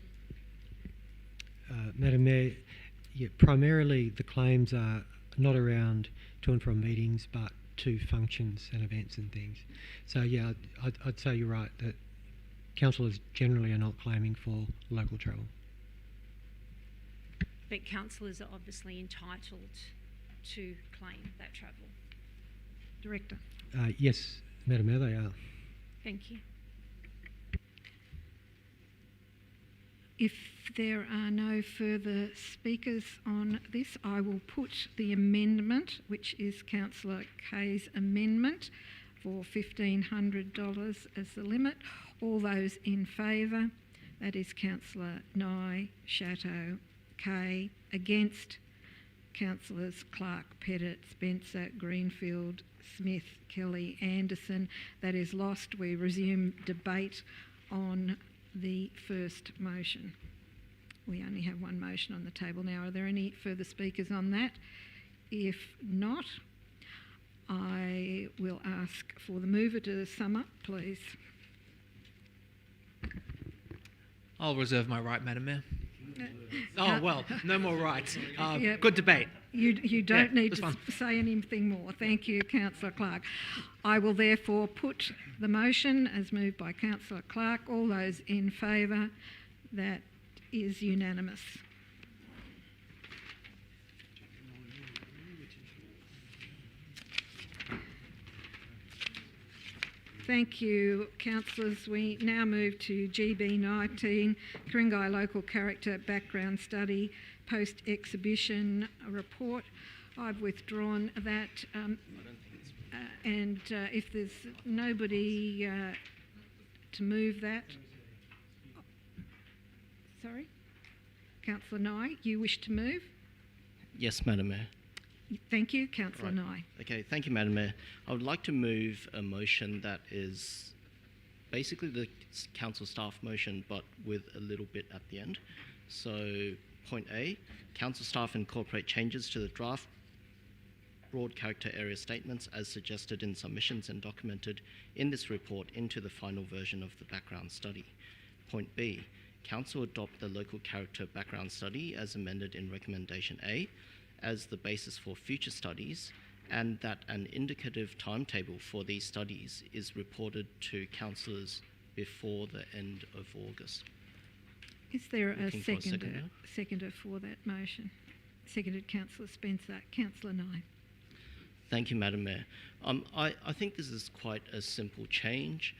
Madam Mayor, yeah, primarily the claims are not around to and from meetings, but to functions and events and things. So yeah, I'd say you're right that councillors generally are not claiming for local travel. But councillors are obviously entitled to claim that travel. Director. Yes, Madam Mayor, they are. Thank you. If there are no further speakers on this, I will put the amendment, which is Councillor Kay's amendment, for $1,500 as the limit. All those in favour, that is Councillor Nye, Chateau, Kay. Against, Councillors Clark, Pettit, Spencer, Greenfield, Smith, Kelly, Anderson. That is lost. We resume debate on the first motion. We only have one motion on the table now. Are there any further speakers on that? If not, I will ask for the mover to sum up, please. I'll reserve my right, Madam Mayor. Uh, Oh, well, no more rights. Yeah. Good debate. You don't Yeah, need that's to fine. say anything more. Thank you, Councillor Clark. I will therefore put the motion as moved by Councillor Clark. All those in favour? That is unanimous. Thank you, councillors. We now move to GB19, Ku-ring-gai Local Character Background Study Post-Exhibition Report. I've withdrawn that, and if there's nobody to move that... Sorry? Councillor Nye, you wish to move? Yes, Madam Mayor. Thank you, Councillor Right. Nye. Okay, thank you, Madam Mayor. I would like to move a motion that is basically the council staff motion, but with a little bit at the end. So, point A, council staff incorporate changes to the draft broad character area statements as suggested in submissions and documented in this report into the final version of the background study. Point B, council adopt the local character background study as amended in recommendation A as the basis for future studies, and that an indicative timetable for these studies is reported to councillors before the end of August. Is there a Looking for a seconder? Seconder for that motion? Seconded, Councillor Spencer. Councillor Nye. Thank you, Madam Mayor. I think this is quite a simple change.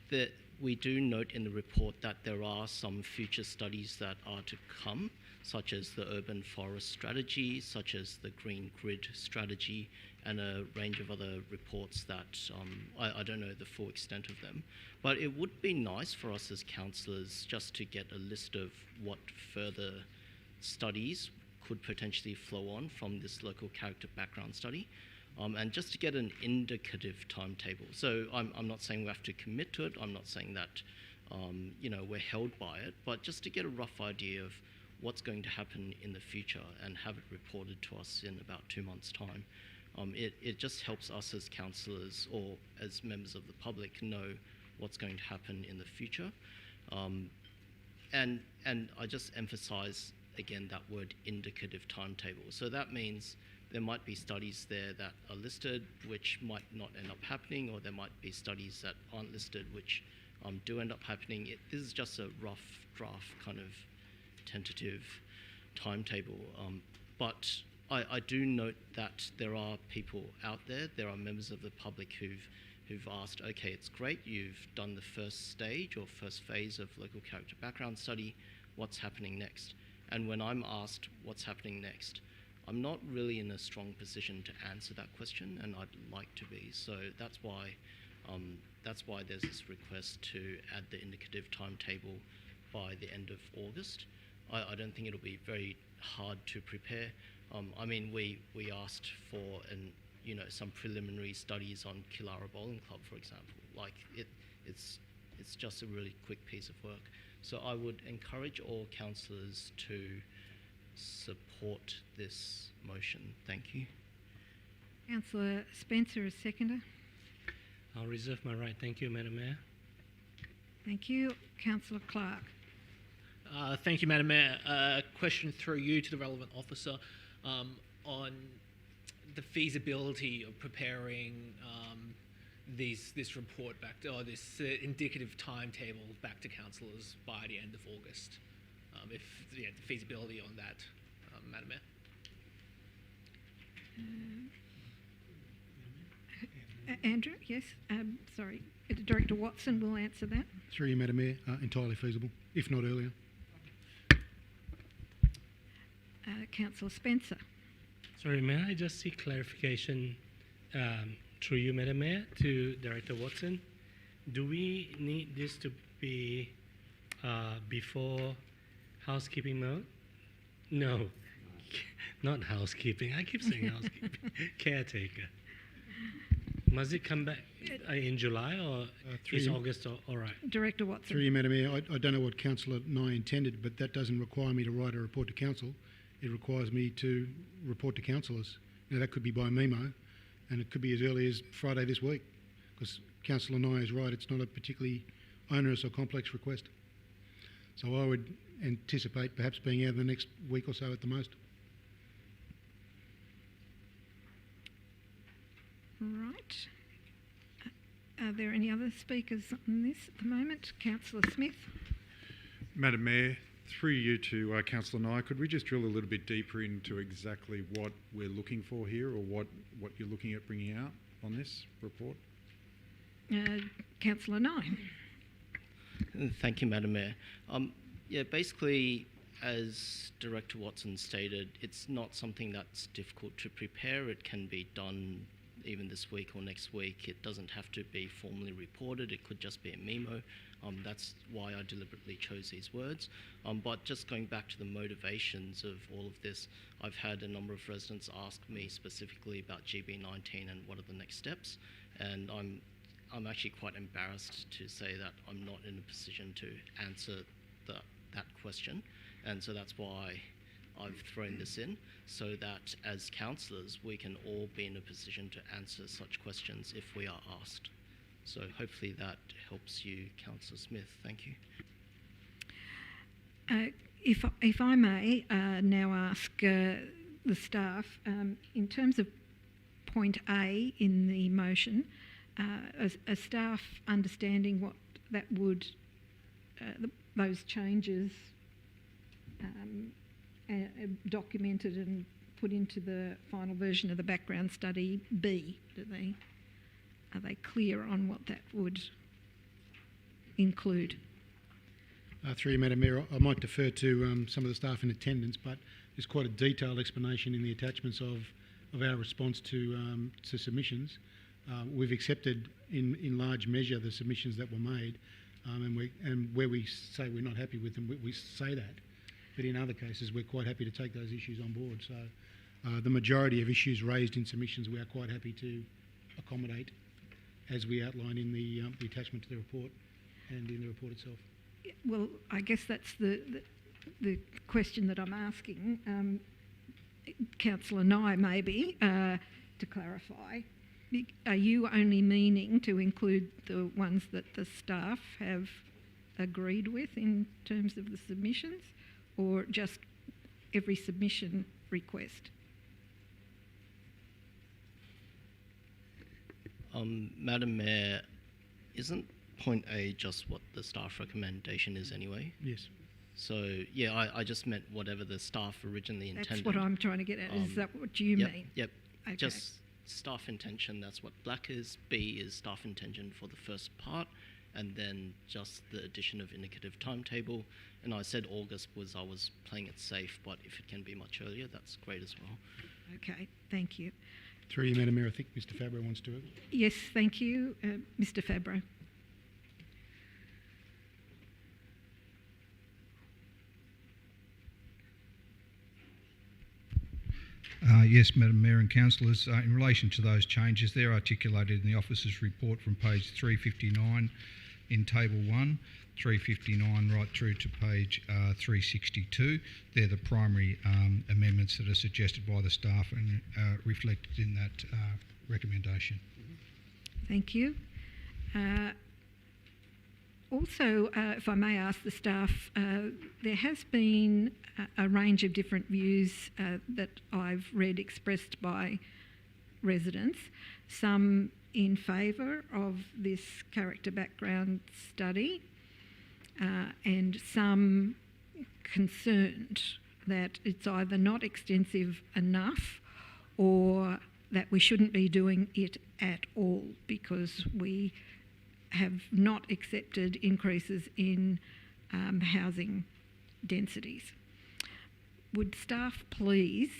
That we do note in the report that there are some future studies that are to come, such as the urban forest strategy, such as the green grid strategy, and a range of other reports that I don't know the full extent of them. But it would be nice for us as councillors just to get a list of what further studies could potentially flow on from this local character background study. And just to get an indicative timetable. So I'm not saying we have to commit to it. I'm not saying that we're held by it, but just to get a rough idea of what's going to happen in the future and have it reported to us in about 2 months' time. It just helps us as councillors or as members of the public know what's going to happen in the future. And I just emphasise again that word indicative timetable. So that means there might be studies there that are listed which might not end up happening, or there might be studies that aren't listed which do end up happening. This is just a rough draft kind of tentative timetable. But I do note that there are people out there are members of the public who've asked, okay, it's great, you've done the first stage or first phase of local character background study, what's happening next? And when I'm asked what's happening next, I'm not really in a strong position to answer that question, and I'd like to be. So that's why there's this request to add the indicative timetable by the end of August. I don't think it'll be very hard to prepare. We asked for some preliminary studies on Killara Bowling Club, for example. Like it's just a really quick piece of work. So I would encourage all councillors to support this motion. Thank you. Councillor Spencer is seconder. I'll reserve my right. Thank you, Madam Mayor. Thank you. Councillor Clark. Thank you, Madam Mayor. Question through you to the relevant officer on the feasibility of preparing this report back to, or this indicative timetable back to councillors by the end of August. The feasibility on that, Madam Mayor. Andrew, yes. Sorry. Director Watson will answer that. Through you, Madam Mayor, entirely feasible, if not earlier. Councillor Spencer. Sorry, may I just seek clarification through you, Madam Mayor, to Director Watson? Do we need this to be before housekeeping mode? No. Not housekeeping. I keep saying housekeeping. Caretaker. Must it come back in July or is August all right? Director Watson. Through you, Madam Mayor, I don't know what Councillor Nye intended, but that doesn't require me to write a report to Council. It requires me to report to councillors. Now, that could be by memo, and it could be as early as Friday this week, because Councillor Nye is right, it's not a particularly onerous or complex request. So I would anticipate perhaps being out in the next week or so at the most. Right. Are there any other speakers on this at the moment? Councillor Smith. Madam Mayor, through you to Councillor Nye, could we just drill a little bit deeper into exactly what we're looking for here, or what you're looking at bringing out on this report? Councillor Nye. Thank you, Madam Mayor. Yeah, basically, as Director Watson stated, it's not something that's difficult to prepare. It can be done even this week or next week. It doesn't have to be formally reported. It could just be a memo. That's why I deliberately chose these words. But just going back to the motivations of all of this, I've had a number of residents ask me specifically about GB19 and what are the next steps, and I'm actually quite embarrassed to say that I'm not in a position to answer that question, and so that's why I've thrown this in, so that as councillors we can all be in a position to answer such questions if we are asked. So hopefully that helps you, Councillor Smith. Thank you. If I may now ask the staff, in terms of point A in the motion, a staff understanding what that would, those changes documented and put into the final version of the background study B, are they clear on what that would include? Through you, Madam Mayor, I might defer to some of the staff in attendance, but there's quite a detailed explanation in the attachments of our response to submissions. We've accepted in large measure the submissions that were made, and where we say we're not happy with them, we say that. But in other cases, we're quite happy to take those issues on board. So the majority of issues raised in submissions, we are quite happy to accommodate, as we outline in the attachment to the report and in the report itself. Well, I guess that's the question that I'm asking. Councillor Nye, maybe, to clarify. Are you only meaning to include the ones that the staff have agreed with in terms of the submissions, or just every submission request? Madam Mayor, isn't point A just what the staff recommendation is anyway? Yes. So, yeah, I just meant whatever the staff originally intended. That's what I'm trying to get at. Is that what you mean? Yep. Okay. Just staff intention, that's what black is. B is staff intention for the first part, and then just the addition of indicative timetable. And I said August was I was playing it safe, but if it can be much earlier, that's great as well. Okay, thank you. Through you, Madam Mayor, I think Mr Fabro wants to. Yes, thank you. Mr Fabro. Yes, Madam Mayor and Councillors, in relation to those changes, they're articulated in the officer's report from page 359 in Table 1, 359 right through to page 362. They're the primary amendments that are suggested by the staff and reflected in that recommendation. Thank you. Also, if I may ask the staff, there has been a range of different views that I've read expressed by residents, some in favour of this character background study and some concerned that it's either not extensive enough or that we shouldn't be doing it at all because we have not accepted increases in housing densities. Would staff please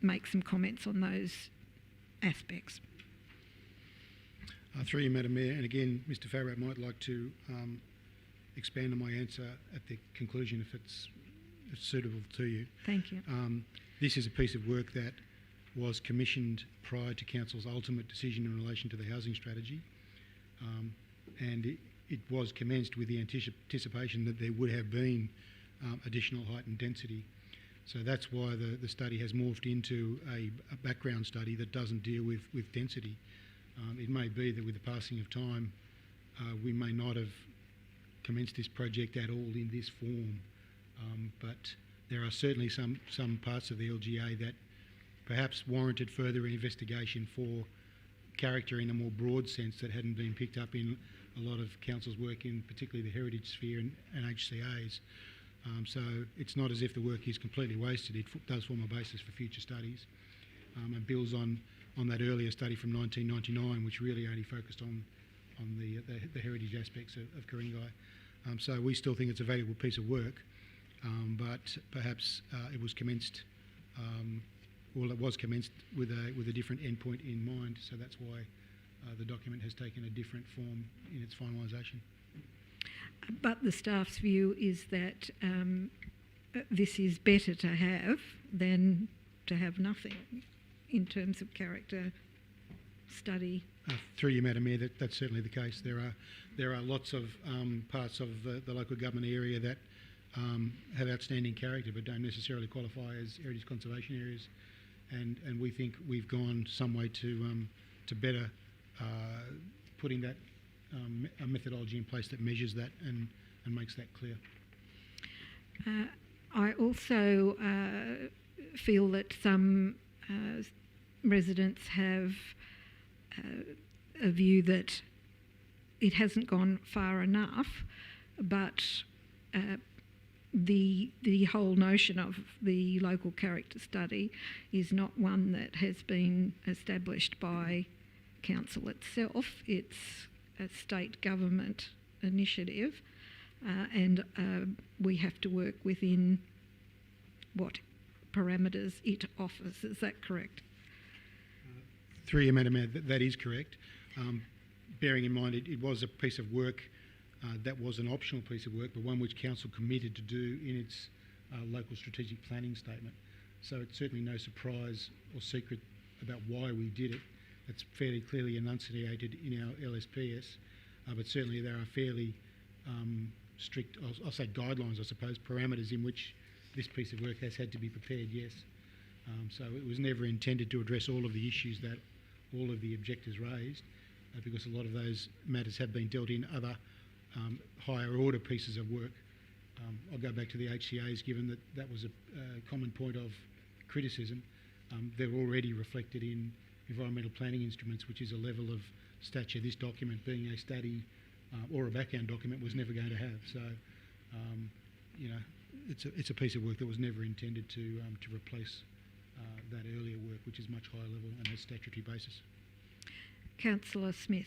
make some comments on those aspects? Through you, Madam Mayor, and again, Mr Farrow might like to expand on my answer at the conclusion if it's suitable to you. Thank you. This is a piece of work that was commissioned prior to Council's ultimate decision in relation to the housing strategy, and it was commenced with the anticipation that there would have been additional height and density. So that's why the study has morphed into a background study that doesn't deal with density. It may be that with the passing of time, we may not have commenced this project at all in this form, but there are certainly some parts of the LGA that perhaps warranted further investigation for character in a more broad sense that hadn't been picked up in a lot of council's work in particularly the heritage sphere and HCAs. So it's not as if the work is completely wasted. It does form a basis for future studies, and builds on that earlier study from 1999, which really only focused on the heritage aspects of Ku-ring-gai. So we still think it's a valuable piece of work, but perhaps it was commenced. It was commenced with a different endpoint in mind, so that's why the document has taken a different form in its finalisation. But the staff's view is that this is better to have than to have nothing in terms of character study. Through you, Madam Mayor, that's certainly the case. There are lots of parts of the local government area that have outstanding character but don't necessarily qualify as heritage conservation areas, and we think we've gone some way to better putting that a methodology in place that measures that and makes that clear. I also feel that some residents have a view that it hasn't gone far enough, but the whole notion of the local character study is not one that has been established by council itself. It's a state government initiative, and we have to work within what parameters it offers. Is that correct? Through you, Madam Mayor, that is correct. Bearing in mind it was a piece of work that was an optional piece of work, but one which council committed to do in its local strategic planning statement. So it's certainly no surprise or secret about why we did it. It's fairly clearly enunciated in our LSPS, but certainly there are fairly strict, I'll say guidelines, I suppose, parameters in which this piece of work has had to be prepared, yes. So it was never intended to address all of the issues that all of the objectors raised, because a lot of those matters have been dealt in other higher order pieces of work. I'll go back to the HCAs, given that that was a common point of criticism. They're already reflected in environmental planning instruments, which is a level of stature this document, being a study or a background document, was never going to have. So, you know, it's a piece of work that was never intended to replace that earlier work, which is much higher level and has statutory basis. Councillor Smith.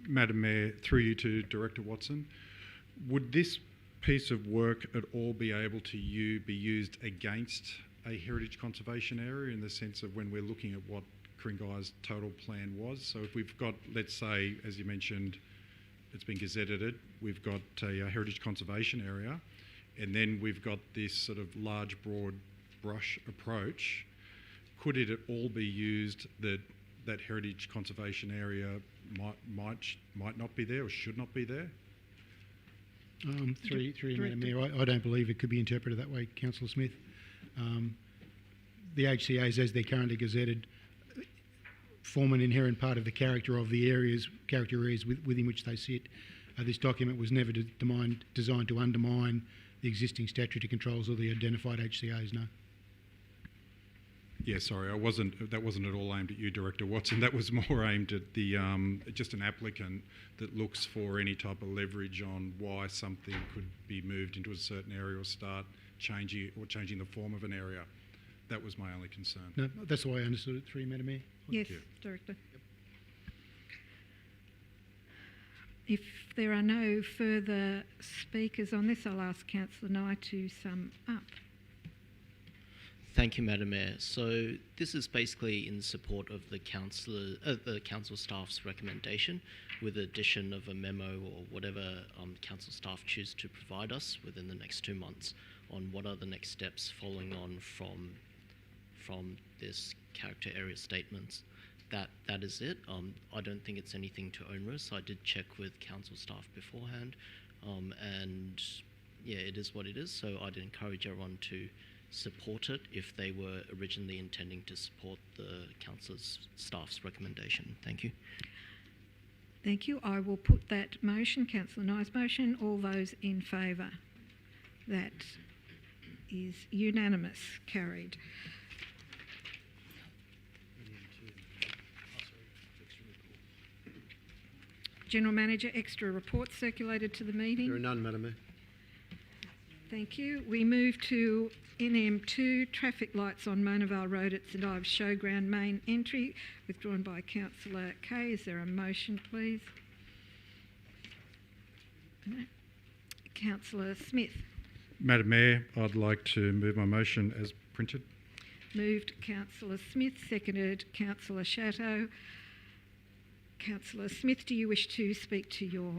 Madam Mayor, through you to Director Watson, would this piece of work at all be able to be used against a heritage conservation area in the sense of when we're looking at what Ku-ring-gai's total plan was? So if we've got, let's say, as you mentioned, it's been gazetted, we've got a heritage conservation area, and then we've got this sort of large, broad brush approach, could it at all be used that heritage conservation area might not be there or should not be there? Through you, Madam Mayor, I don't believe it could be interpreted that way, Councillor Smith. The HCAs, as they're currently gazetted, form an inherent part of the character of the areas within which they sit. This document was never designed to undermine the existing statutory controls or the identified HCAs, no. Yeah, sorry, that wasn't at all aimed at you, Director Watson. That was more aimed at the just an applicant that looks for any type of leverage on why something could be moved into a certain area or start changing the form of an area. That was my only concern. No, that's the way I understood it. Through you, Madam Mayor. Yes, Director. If there are no further speakers on this, I'll ask Councillor Nye to sum up. Thank you, Madam Mayor. So this is basically in support of the council staff's recommendation, with the addition of a memo or whatever council staff choose to provide us within the next 2 months on what are the next steps following on from this character area statements. That is it. I don't think it's anything too onerous. I did check with council staff beforehand, and yeah, it is what it is. So I'd encourage everyone to support it if they were originally intending to support the council's staff's recommendation. Thank you. Thank you. I will put that motion, Councillor Nye's motion. All those in favour? That is unanimous. Carried. General Manager, extra reports circulated to the meeting. There are none, Madam Mayor. Thank you. We move to NM2, traffic lights on Mona Vale Road at St Ives Showground main entry, withdrawn by Councillor Kay. Is there a motion, please? No. Councillor Smith. Madam Mayor, I'd like to move my motion as printed. Moved Councillor Smith, seconded Councillor Shatto. Councillor Smith, do you wish to speak to your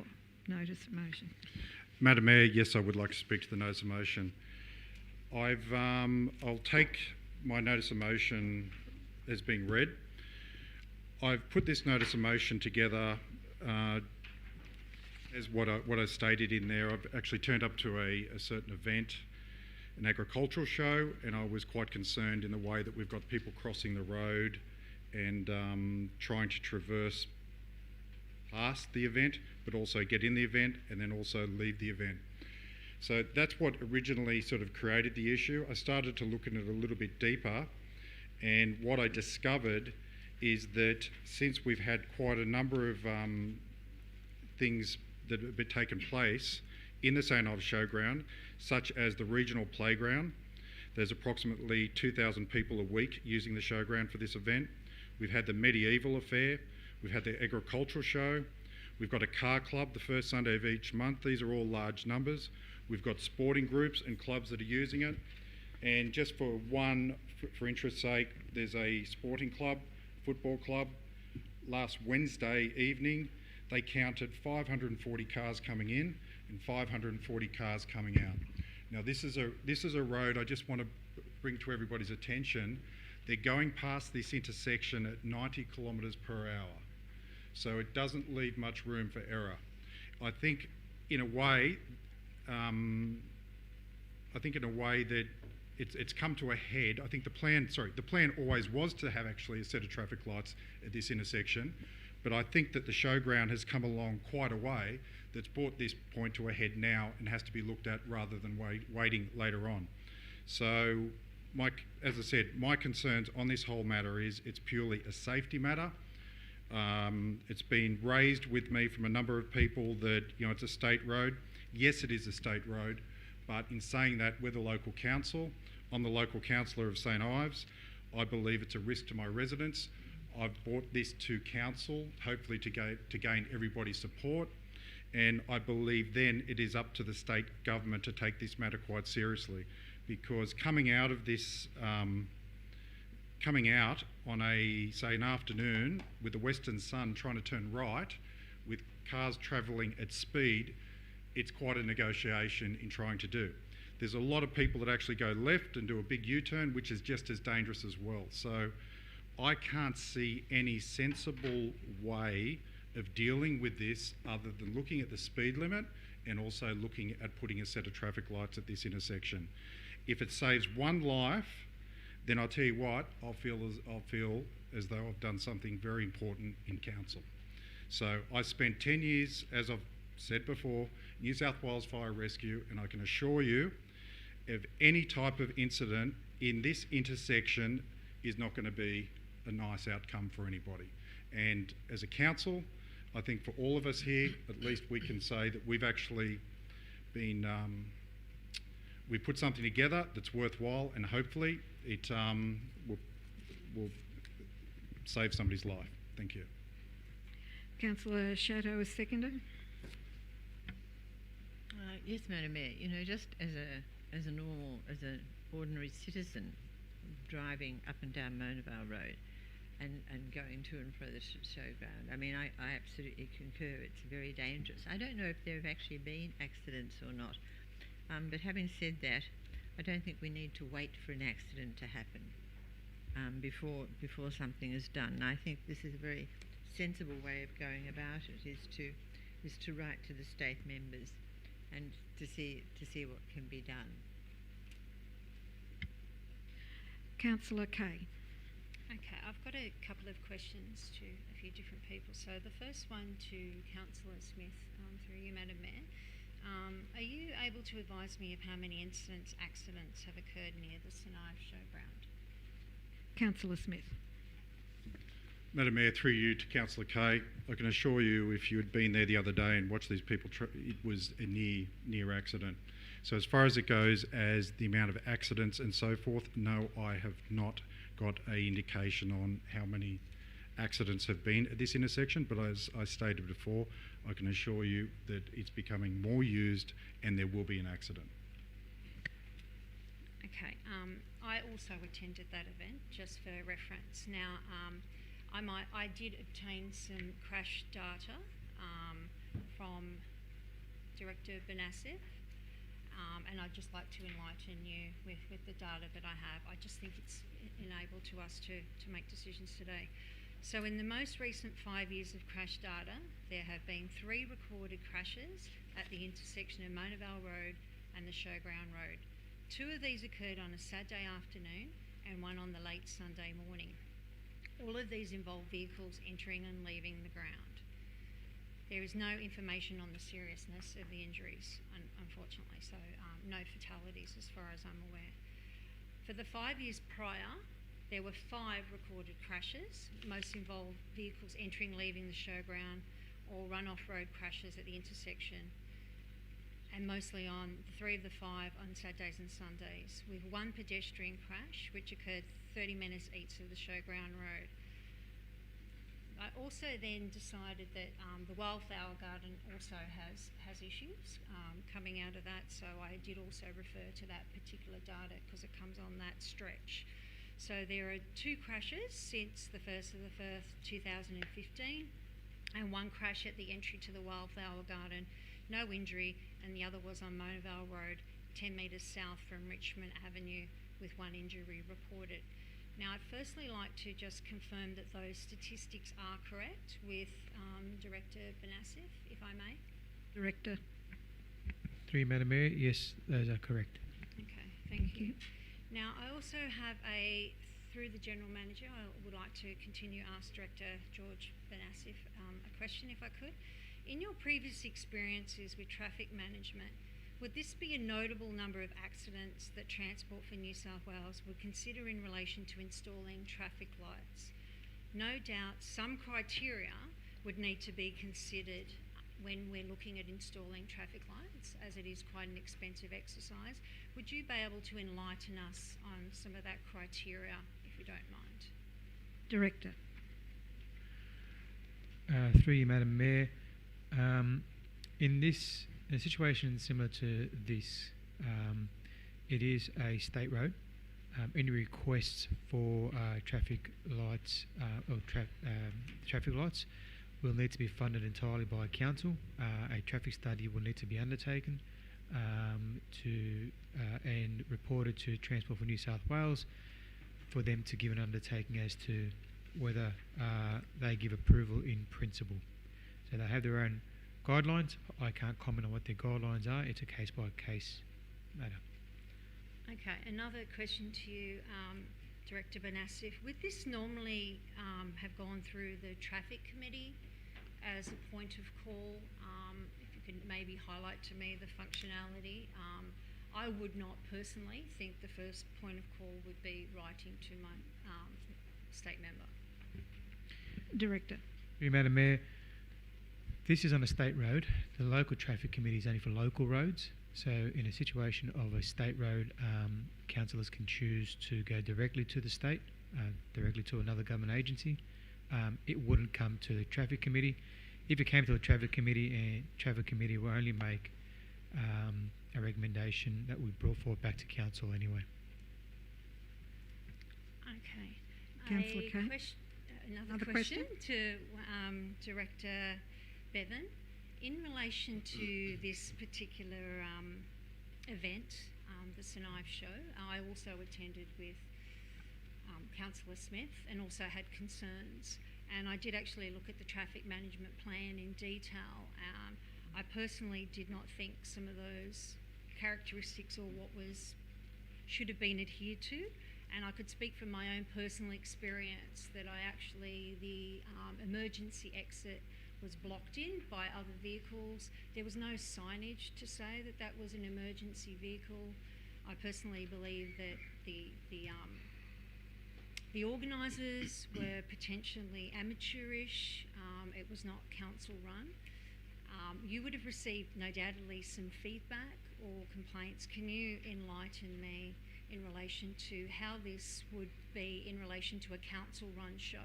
notice of motion? Madam Mayor, yes, I would like to speak to the notice of motion. I'll take my notice of motion as being read. I've put this notice of motion together as what I stated in there. I've actually turned up to a certain event, an agricultural show, and I was quite concerned in the way that we've got people crossing the road and trying to traverse past the event, but also get in the event and then also leave the event. So that's what originally sort of created the issue. I started to look at it a little bit deeper, and what I discovered is that since we've had quite a number of things that have been taken place in the St Ives Showground, such as the regional playground, there's approximately 2,000 people a week using the showground for this event. We've had the medieval affair, we've had the agricultural show, we've got a car club the first Sunday of each month. These are all large numbers. We've got sporting groups and clubs that are using it. And just for interest's sake, there's a sporting club, football club. Last Wednesday evening, they counted 540 cars coming in and 540 cars coming out. Now this is a road I just want to bring to everybody's attention. They're going past this intersection at 90 kilometres per hour. So it doesn't leave much room for error. I think in a way that it's come to a head. I think the plan always was to have actually a set of traffic lights at this intersection, but I think that the showground has come along quite a way that's brought this point to a head now and has to be looked at rather than waiting later on. So, as I said, my concerns on this whole matter is it's purely a safety matter. It's been raised with me from a number of people that, it's a state road. Yes, it is a state road, but in saying that, we're the local council. I'm the local councillor of St Ives. I believe it's a risk to my residents. I've brought this to council, hopefully to gain everybody's support, and I believe then it is up to the state government to take this matter quite seriously, because coming out of this, coming out on an afternoon with the western sun trying to turn right, with cars travelling at speed, it's quite a negotiation in trying to do. There's a lot of people that actually go left and do a big U-turn, which is just as dangerous as well. So I can't see any sensible way of dealing with this other than looking at the speed limit and also looking at putting a set of traffic lights at this intersection. If it saves one life, then I'll tell you what, I'll feel as though I've done something very important in council. So I spent 10 years, as I've said before, New South Wales Fire Rescue, and I can assure you, if any type of incident in this intersection is not going to be a nice outcome for anybody. And as a council, I think for all of us here, at least we can say that we've actually been, we put something together that's worthwhile, and hopefully it will save somebody's life. Thank you. Councillor Shatto is seconded. Yes, Madam Mayor. Just as an ordinary citizen, driving up and down Mona Vale Road and going to and fro the showground. I mean, I absolutely concur. It's very dangerous. I don't know if there have actually been accidents or not. But having said that, I don't think we need to wait for an accident to happen before something is done. I think this is a very sensible way of going about it, is to write to the state members and to see what can be done. Councillor Kay. Okay, I've got a couple of questions to a few different people. So the first one to Councillor Smith, through you, Madam Mayor. Are you able to advise me of how many accidents have occurred near the Senai Showground? Councillor Smith. Madam Mayor, through you to Councillor Kay, I can assure you if you had been there the other day and watched these people, it was a near accident. So as far as it goes as the amount of accidents and so forth, no, I have not got an indication on how many accidents have been at this intersection, but as I stated before, I can assure you that it's becoming more used and there will be an accident. Okay, I also attended that event, just for reference. Now, I did obtain some crash data from Director Benassif, and I'd just like to enlighten you with the data that I have. I just think it's enabled to us to make decisions today. So in the most recent 5 years of crash data, there have been 3 recorded crashes at the intersection of Mona Vale Road and the Showground Road. 2 of these occurred on a Saturday afternoon and 1 on the late Sunday morning. All of these involve vehicles entering and leaving the ground. There is no information on the seriousness of the injuries, unfortunately, so no fatalities as far as I'm aware. For the 5 years prior, there were 5 recorded crashes. Most involved vehicles entering, leaving the showground, or run-off road crashes at the intersection, and mostly on 3 of the 5 on Saturdays and Sundays, with 1 pedestrian crash which occurred 30 minutes east of the Showground Road. I also then decided that the Wildflower Garden also has issues coming out of that, so I did also refer to that particular data because it comes on that stretch. So there are 2 crashes since the 1st of the 1st, 2015, and 1 crash at the entry to the Wildflower Garden, no injury, and the other was on Mona Vale Road, 10 metres south from Richmond Avenue, with 1 injury reported. Now, I'd firstly like to just confirm that those statistics are correct with Director Benassif, if I may. Director. Through you, Madam Mayor, yes, those are correct. Okay, thank you. Now, I also have through the General Manager, I would like to continue to ask Director George Benassif a question, if I could. In your previous experiences with traffic management, would this be a notable number of accidents that Transport for New South Wales would consider in relation to installing traffic lights? No doubt some criteria would need to be considered when we're looking at installing traffic lights, as it is quite an expensive exercise. Would you be able to enlighten us on some of that criteria, if you don't mind? Director. Through you, Madam Mayor, in a situation similar to this, it is a state road. Any requests for traffic lights traffic lights will need to be funded entirely by council. A traffic study will need to be undertaken and reported to Transport for New South Wales for them to give an undertaking as to whether they give approval in principle. So they have their own guidelines. I can't comment on what their guidelines are. It's a case-by-case matter. Okay, another question to you, Director Benassif. Would this normally have gone through the Traffic Committee as a point of call? If you could maybe highlight to me the functionality. I would not personally think the first point of call would be writing to my state member. Director. Madam Mayor, this is on a state road. The local traffic committee is only for local roads. So in a situation of a state road, councillors can choose to go directly to the state, directly to another government agency. It wouldn't come to the traffic committee. If it came to the traffic committee, traffic committee will only make a recommendation that we brought forward back to council anyway. Okay. Councillor Kay. Another question to Director Bevan. In relation to this particular event, the St Ives show, I also attended with Councillor Smith and also had concerns. And I did actually look at the traffic management plan in detail. I personally did not think some of those characteristics or what should have been adhered to. And I could speak from my own personal experience that the emergency exit was blocked in by other vehicles. There was no signage to say that that was an emergency vehicle. I personally believe that the organisers were potentially amateurish. It was not council run. You would have received, no doubtedly, some feedback or complaints. Can you enlighten me in relation to how this would be in relation to a council-run show?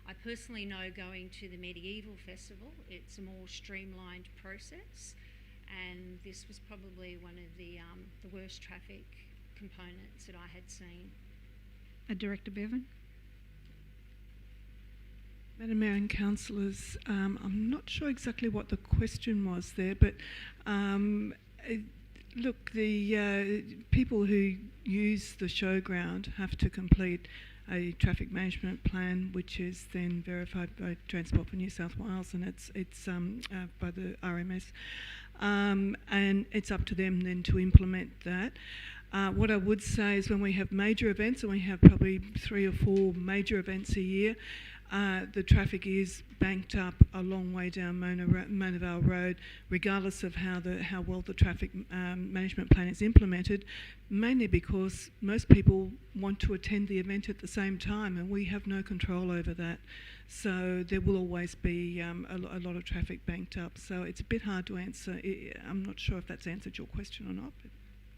I personally know going to the Medieval Festival, it's a more streamlined process, and this was probably one of the worst traffic components that I had seen. Director Bevan. Madam Mayor and councillors, I'm not sure exactly what the question was there, but look, the people who use the showground have to complete a traffic management plan, which is then verified by Transport for New South Wales, and it's by the RMS, and it's up to them then to implement that. What I would say is when we have major events, and we have probably 3 or 4 major events a year, the traffic is banked up a long way down Mona Vale Road, regardless of how well the traffic management plan is implemented, mainly because most people want to attend the event at the same time, and we have no control over that. So there will always be a lot of traffic banked up. So it's a bit hard to answer. I'm not sure if that's answered your question or not. But.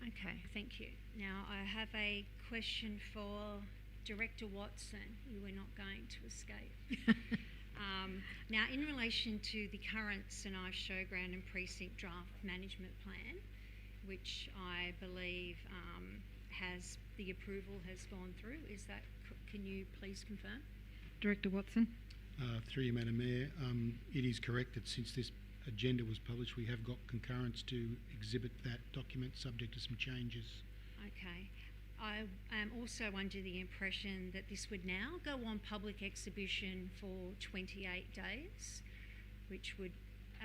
Okay, thank you. Now I have a question for Director Watson. You were not going to escape. Now, in relation to the current St Ives Showground and Precinct Draft Management Plan, which I believe has the approval has gone through, can you please confirm? Director Watson. Through you, Madam Mayor, it is correct that since this agenda was published, we have got concurrence to exhibit that document subject to some changes. Okay. I am also under the impression that this would now go on public exhibition for 28 days, which would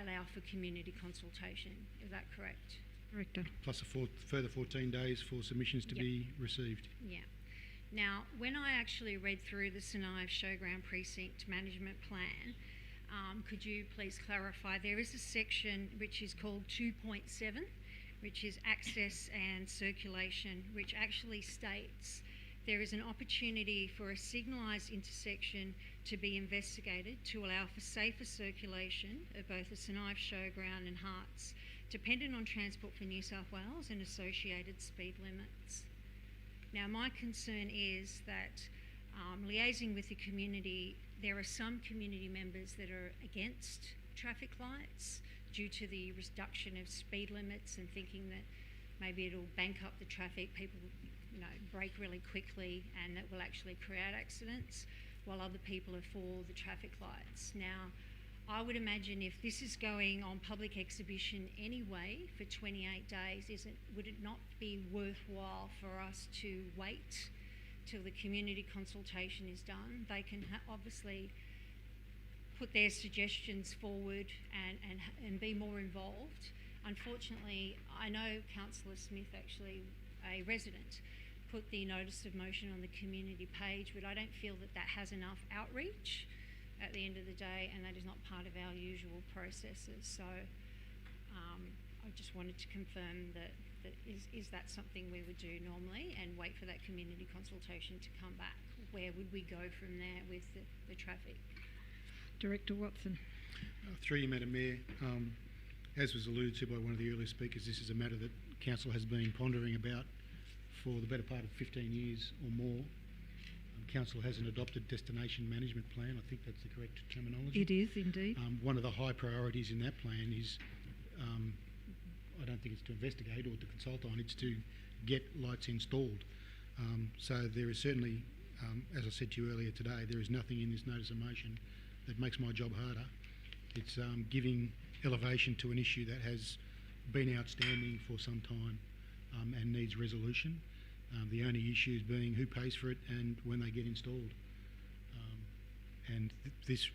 allow for community consultation. Is that correct? Director. Plus a further 14 days for submissions to be received. Yeah. Now, when I actually read through the St Ives Showground Precinct Management Plan, could you please clarify, there is a section which is called 2.7, which is access and circulation, which actually states there is an opportunity for a signalised intersection to be investigated to allow for safer circulation of both the St Ives Showground and Hearts, dependent on Transport for New South Wales and associated speed limits. Now, my concern is that liaising with the community, there are some community members that are against traffic lights due to the reduction of speed limits and thinking that maybe it'll bank up the traffic, people brake really quickly and that will actually create accidents, while other people are for the traffic lights. Now, I would imagine if this is going on public exhibition anyway for 28 days, would it not be worthwhile for us to wait till the community consultation is done? They can obviously put their suggestions forward and be more involved. Unfortunately, I know Councillor Smith, actually a resident, put the notice of motion on the community page, but I don't feel that that has enough outreach at the end of the day, and that is not part of our usual processes. So I just wanted to confirm that is that something we would do normally and wait for that community consultation to come back? Where would we go from there with the traffic? Director Watson. Through you, Madam Mayor, as was alluded to by one of the earlier speakers, this is a matter that Council has been pondering about for the better part of 15 years or more. Council has an adopted destination management plan. I think that's the correct terminology. It is indeed. One of the high priorities in that plan is, I don't think it's to investigate or to consult on, it's to get lights installed. So there is certainly As I said to you earlier today, there is nothing in this notice of motion that makes my job harder. It's giving elevation to an issue that has been outstanding for some time and needs resolution. The only issues being who pays for it and when they get installed. This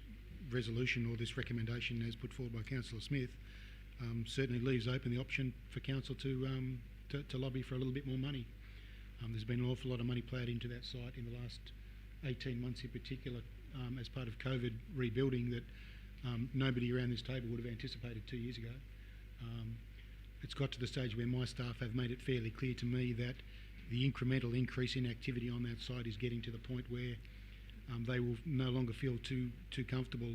resolution or this recommendation as put forward by Councillor Smith certainly leaves open the option for council to lobby for a little bit more money. There's been an awful lot of money ploughed into that site in the last 18 months in particular as part of COVID rebuilding that nobody around this table would have anticipated 2 years ago. It's got to the stage where my staff have made it fairly clear to me that the incremental increase in activity on that site is getting to the point where they will no longer feel too comfortable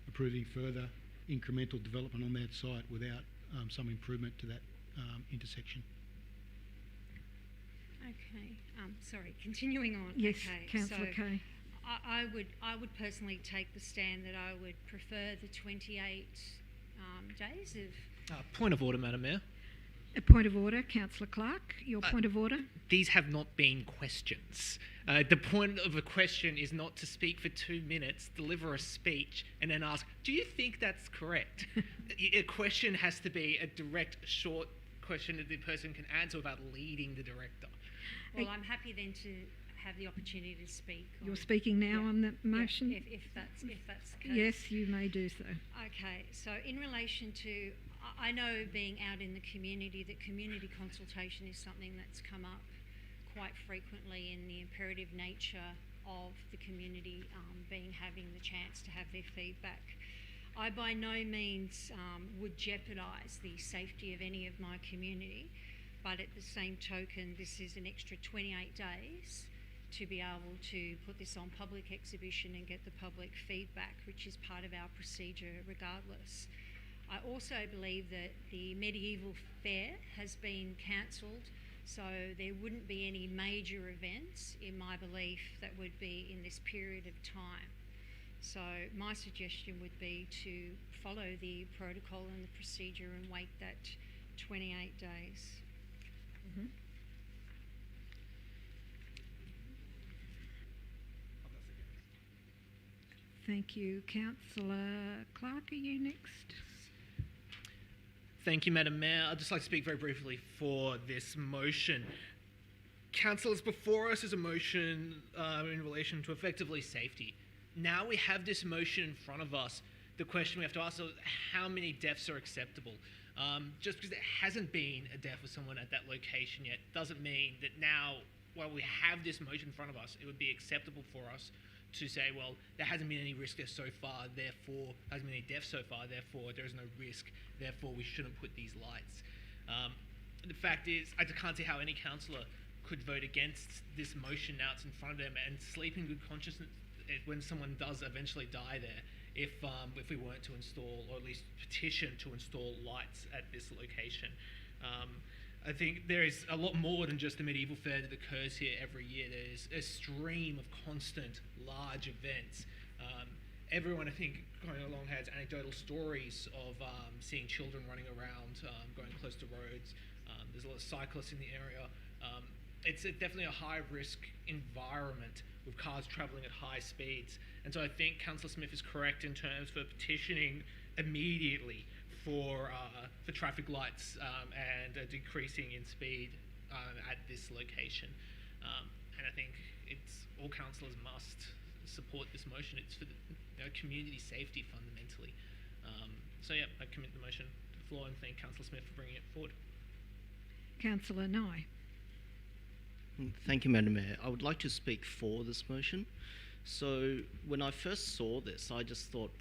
approving further incremental development on that site without some improvement to that intersection. Okay. Sorry. Continuing on. Yes, okay. Councillor So Kay. I would personally take the stand that I would prefer the 28 days of. Point of order, Madam Mayor. A point of order, Councillor Clark. Your point of order. These have not been questions. The point of a question is not to speak for 2 minutes, deliver a speech, and then ask, do you think that's correct? A question has to be a direct, short question that the person can answer without leading the director. Well, I'm happy then to have the opportunity to speak. You're speaking now on the motion? Yeah, if that's the case. Yes, you may do so. Okay, so in relation to, I know being out in the community that community consultation is something that's come up quite frequently in the imperative nature of the community having the chance to have their feedback. I by no means would jeopardise the safety of any of my community, but at the same token, this is an extra 28 days to be able to put this on public exhibition and get the public feedback, which is part of our procedure regardless. I also believe that the medieval fair has been cancelled, so there wouldn't be any major events, in my belief, that would be in this period of time. So my suggestion would be to follow the protocol and the procedure and wait that 28 days. Mm-hmm. Thank you. Councillor Clark, are you next? Thank you, Madam Mayor. I'd just like to speak very briefly for this motion. Councillors, before us is a motion in relation to effectively safety. Now we have this motion in front of us. The question we have to ask is how many deaths are acceptable? Just because there hasn't been a death with someone at that location yet doesn't mean that now, while we have this motion in front of us, it would be acceptable for us to say, well, there hasn't been any risk there so far, therefore, there hasn't been any deaths so far, therefore, there is no risk, therefore, we shouldn't put these lights. The fact is, I can't see how any councillor could vote against this motion now it's in front of them and sleep in good consciousness when someone does eventually die there if we weren't to install, or at least petition to install lights at this location. I think there is a lot more than just the medieval fair that occurs here every year. There's a stream of constant large events. Everyone, I think, going along has anecdotal stories of seeing children running around, going close to roads. There's a lot of cyclists in the area. It's definitely a high-risk environment with cars travelling at high speeds. And so I think Councillor Smith is correct in terms for petitioning immediately for traffic lights and decreasing in speed at this location. And I think all councillors must support this motion. It's for the community safety fundamentally. So yeah, I commit the motion to the floor and thank Councillor Smith for bringing it forward. Councillor Nye. Thank you, Madam Mayor. I would like to speak for this motion. So when I first saw this, I just thought,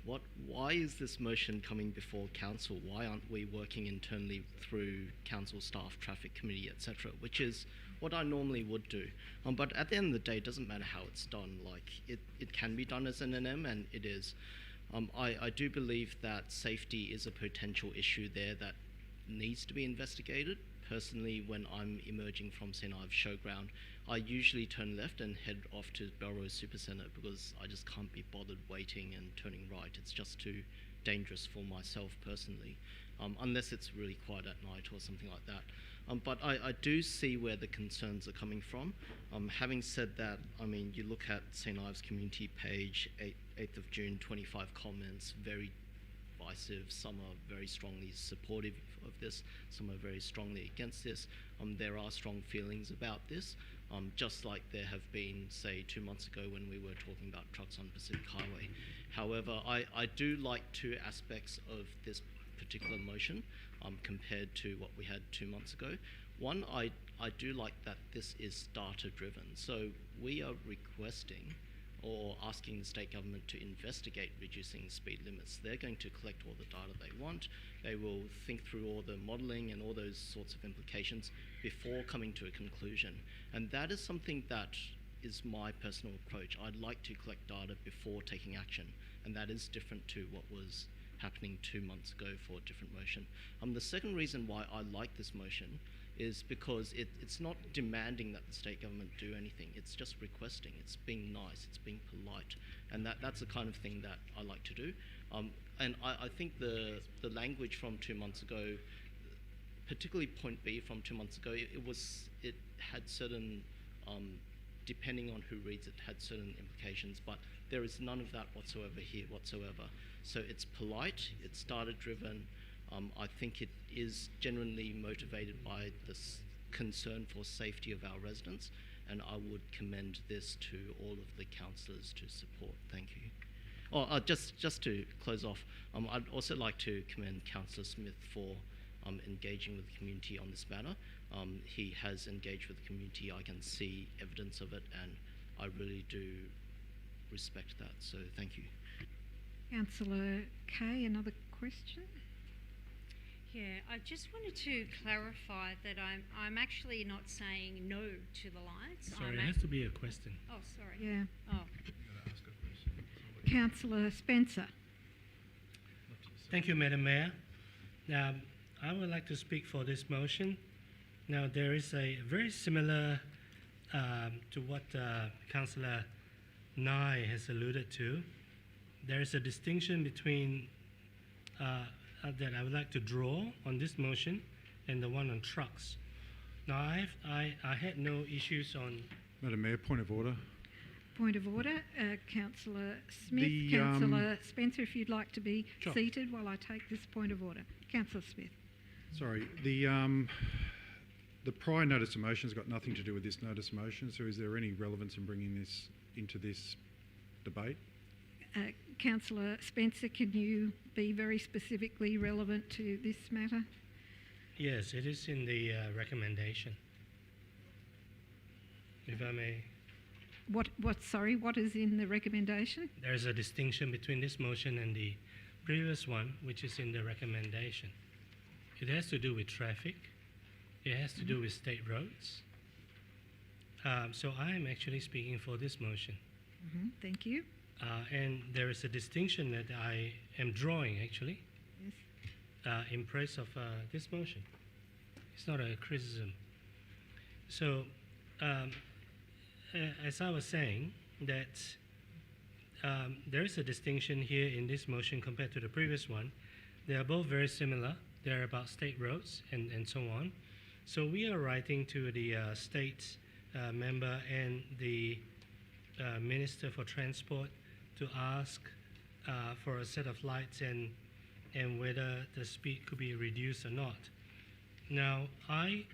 why is this motion coming before council? Why aren't we working internally through council staff, traffic committee, etc., which is what I normally would do. But at the end of the day, it doesn't matter how it's done. Like, it can be done as an NM, and it is. I do believe that safety is a potential issue there that needs to be investigated. Personally, when I'm emerging from St. Ives Showground, I usually turn left and head off to Belrose Supercentre because I just can't be bothered waiting and turning right. It's just too dangerous for myself personally, unless it's really quiet at night or something like that. But I do see where the concerns are coming from. Having said that, I mean, you look at St. Ives community page, 8th of June, 25 comments, very divisive. Some are very strongly supportive of this, some are very strongly against this. There are strong feelings about this, just like there have been, say, 2 months ago when we were talking about trucks on Pacific Highway. However, I do like two aspects of this particular motion compared to what we had 2 months ago. One, I do like that this is data driven. So we are requesting or asking the state government to investigate reducing speed limits. They're going to collect all the data they want. They will think through all the modelling and all those sorts of implications before coming to a conclusion. And that is something that is my personal approach. I'd like to collect data before taking action, and that is different to what was happening 2 months ago for a different motion. The second reason why I like this motion is because it's not demanding that the state government do anything. It's just requesting. It's being nice. It's being polite. And that's the kind of thing that I like to do. And I think the language from 2 months ago, particularly point B from 2 months ago, it had certain, depending on who reads it, had certain implications, but there is none of that whatsoever here whatsoever. So it's polite, it's data-driven. I think it is genuinely motivated by this concern for safety of our residents, and I would commend this to all of the councillors to support. Thank you. Oh, just to close off, I'd also like to commend Councillor Smith for engaging with the community on this matter. He has engaged with the community. I can see evidence of it, and I really do respect that. So thank you. Councillor Kay, another question? Yeah, I just wanted to clarify that I'm actually not saying no to the lights. Sorry, it has to be a question. Oh, sorry. Yeah. Oh. Councillor Spencer. Thank you, Madam Mayor. Now, I would like to speak for this motion. Now, there is a very similar to what Councillor Nye has alluded to. There is a distinction between that I would like to draw on this motion and the one on trucks. Now, I had no issues on... Madam Mayor, point of order. Point of order. Councillor Smith. Councillor Spencer, if you'd like to be seated while I take this point of order. Councillor Smith. Sorry, the prior notice of motion has got nothing to do with this notice of motion, so is there any relevance in bringing this into this debate? Councillor Spencer, can you be very specifically relevant to this matter? Yes, it is in the recommendation. If I may. What is in the recommendation? There's a distinction between this motion and the previous one, which is in the recommendation. It has to do with traffic. It has to do with state roads. So I am actually speaking for this motion. Thank you. And there is a distinction that I am drawing, actually, in praise of this motion. It's not a criticism. So, as I was saying, that there is a distinction here in this motion compared to the previous one. They are both very similar. They're about state roads and so on. So we are writing to the state member and the Minister for Transport to ask for a set of lights and whether the speed could be reduced or not. Now, I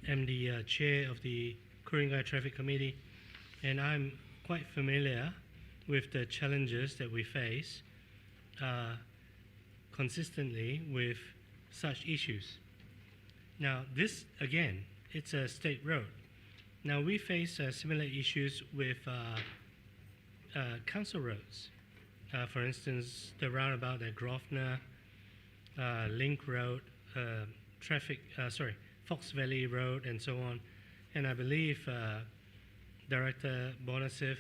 am the chair of the Ku-ring-gai Traffic Committee, and I'm quite familiar with the challenges that we face consistently with such issues. Now, this, again, it's a state road. Now, we face similar issues with council roads. For instance, the roundabout at Grosvenor, Link Road, Fox Valley Road, and so on. And I believe Director Bonaciff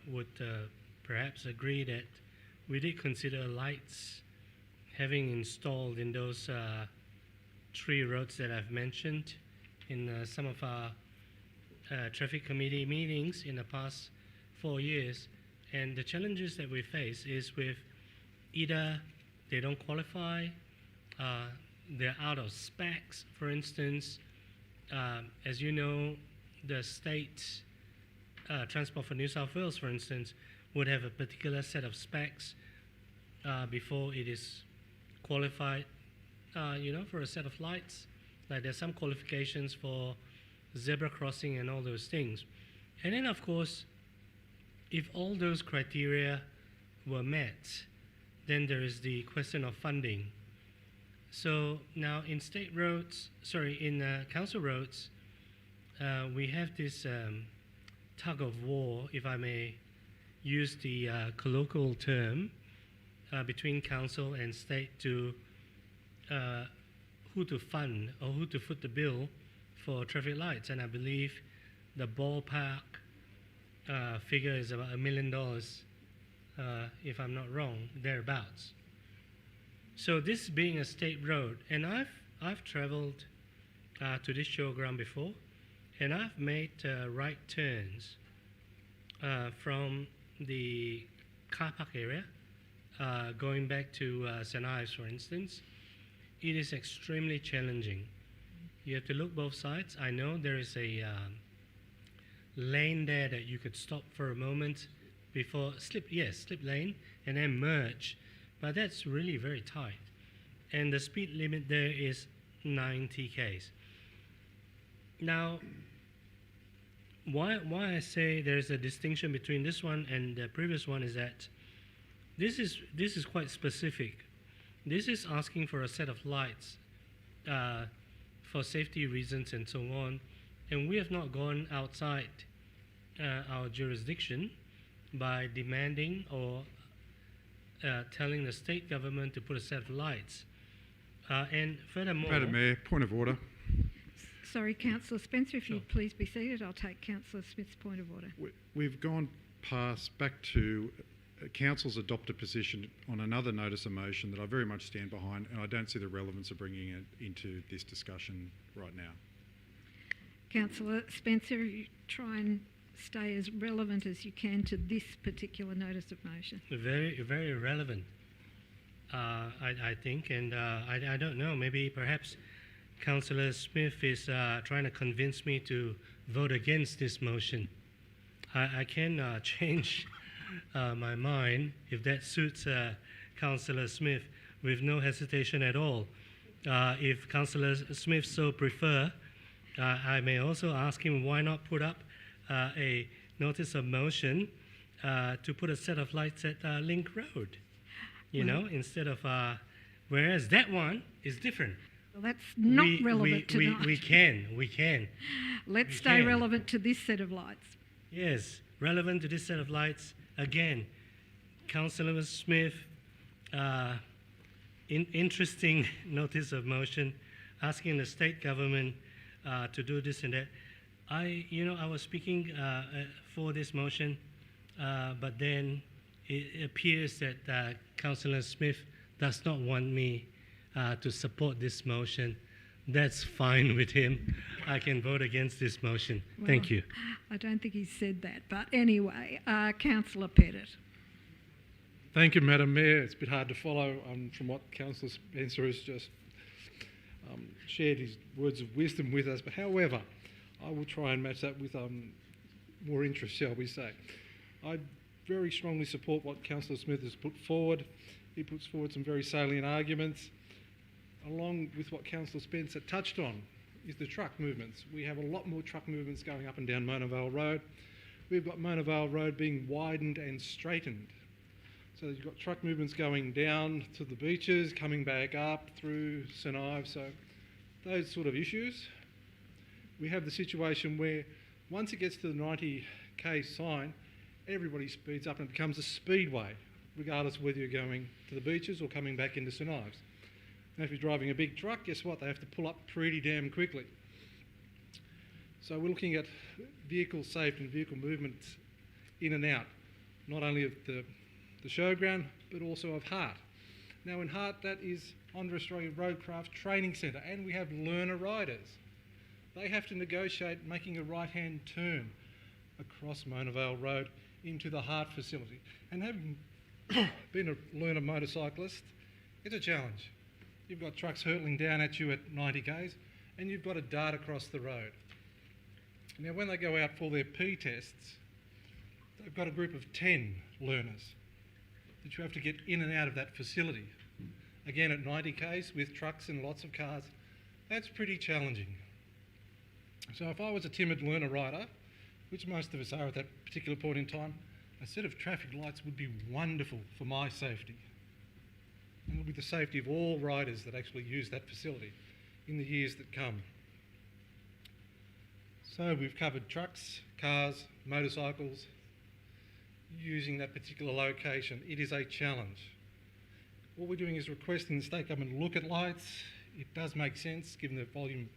would perhaps agree that we did consider lights having installed in those 3 roads that I've mentioned in some of our traffic committee meetings in the past 4 years. And the challenges that we face is with either they don't qualify, they're out of specs. For instance, as you know, the state Transport for New South Wales, for instance, would have a particular set of specs before it is qualified, for a set of lights. Like there's some qualifications for zebra crossing and all those things. And then, of course, if all those criteria were met, then there is the question of funding. So now in council roads, we have this tug of war, if I may use the colloquial term, between council and state to who to fund or who to foot the bill for traffic lights. And I believe the ballpark figure is about $1 million, if I'm not wrong, thereabouts. So this being a state road, and I've travelled to this showground before, and I've made right turns from the car park area, going back to St. Ives, for instance. It is extremely challenging. You have to look both sides. I know there is a lane there that you could stop for a moment before slip lane and then merge, but that's really very tight. And the speed limit there is 90 km. Now, why I say there's a distinction between this one and the previous one is that this is quite specific. This is asking for a set of lights for safety reasons and so on, and we have not gone outside our jurisdiction by demanding or telling the state government to put a set of lights. And furthermore... Madam Mayor, point of order. Sorry, Councillor Spencer, if you'd please be seated, I'll take Councillor Smith's point of order. We've gone back to Council's adopted position on another notice of motion that I very much stand behind, and I don't see the relevance of bringing it into this discussion right now. Councillor Spencer, you try and stay as relevant as you can to this particular notice of motion. Very, very relevant, I think, and I don't know, maybe perhaps Councillor Smith is trying to convince me to vote against this motion. I can change my mind if that suits Councillor Smith with no hesitation at all. If Councillor Smith so prefer, I may also ask him why not put up a notice of motion to put a set of lights at Link Road, instead of, whereas that one is different. Well, that's not relevant tonight. We can. Let's stay relevant to this set of lights. Yes, relevant to this set of lights. Again, Councillor Smith, interesting notice of motion, asking the state government to do this and that. I was speaking for this motion, but then it appears that Councillor Smith does not want me to support this motion. That's fine with him. I can vote against this motion. Well, thank you. I don't think he said that, but anyway, Councillor Pettit. Thank you, Madam Mayor. It's a bit hard to follow from what Councillor Spencer has just shared his words of wisdom with us. But however, I will try and match that with more interest, shall we say. I very strongly support what Councillor Smith has put forward. He puts forward some very salient arguments. Along with what Councillor Spencer touched on is the truck movements. We have a lot more truck movements going up and down Mona Vale Road. We've got Mona Vale Road being widened and straightened. So you've got truck movements going down to the beaches, coming back up through St Ives. So those sort of issues. We have the situation where once it gets to the 90k sign, everybody speeds up and it becomes a speedway, regardless of whether you're going to the beaches or coming back into St Ives. Now, if you're driving a big truck, guess what? They have to pull up pretty damn quickly. So we're looking at vehicle safety and vehicle movements in and out, not only of the showground, but also of Hart. Now in Hart, that is Under Australia Roadcraft Training Centre, and we have learner riders. They have to negotiate making a right-hand turn across Mona Vale Road into the Hart facility. And having been a learner motorcyclist, it's a challenge. you've got trucks hurtling down at you at 90 k's, and you've got to dart across the road. Now, when they go out for their P tests, they've got a group of 10 learners that you have to get in and out of that facility. Again, at 90 k's with trucks and lots of cars, that's pretty challenging. So if I was a timid learner rider, which most of us are at that particular point in time, a set of traffic lights would be wonderful for my safety. And it'll be the safety of all riders that actually use that facility in the years that come. So we've covered trucks, cars, motorcycles, using that particular location. It is a challenge. What we're doing is requesting the state government look at lights. It does make sense given the volume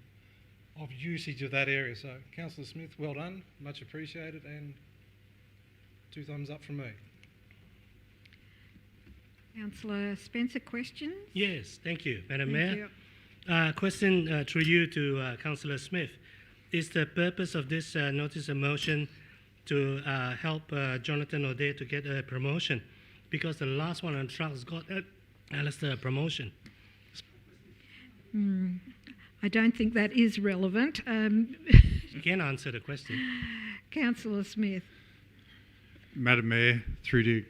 of usage of that area. So, Councillor Smith, well done, much appreciated, and 2 thumbs up from me. Councillor Spencer, questions? Yes, thank you, Madam Thank Mayor. Question through you to Councillor Smith. Is the purpose of this notice of motion to help Jonathan O'Day to get a promotion? Because the last one on trucks got Alistair a promotion. I don't think that is relevant. You can answer the question. Councillor Smith. Madam Mayor, through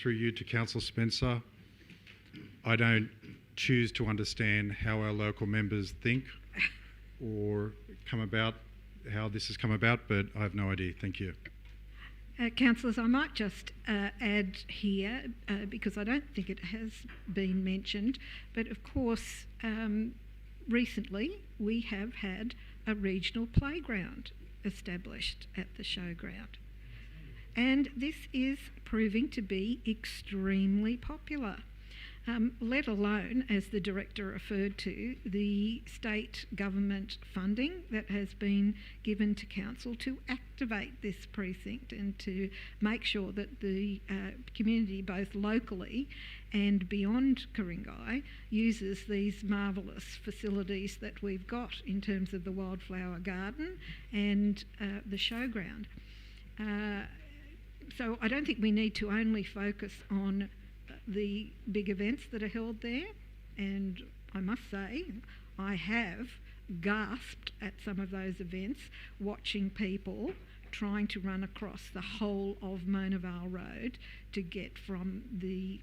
you to Councillor Spencer, I don't choose to understand how our local members think or come about, how this has come about, but I have no idea. Thank you. Councillors, I might just add here, because I don't think it has been mentioned, but of course, recently we have had a regional playground established at the showground. And this is proving to be extremely popular, let alone, as the Director referred to, the state government funding that has been given to Council to activate this precinct and to make sure that the community, both locally and beyond Ku-ring-gai, uses these marvellous facilities that we've got in terms of the Wildflower Garden and the showground. So I don't think we need to only focus on the big events that are held there, and I must say I have gasped at some of those events watching people trying to run across the whole of Mona Vale Road to get from the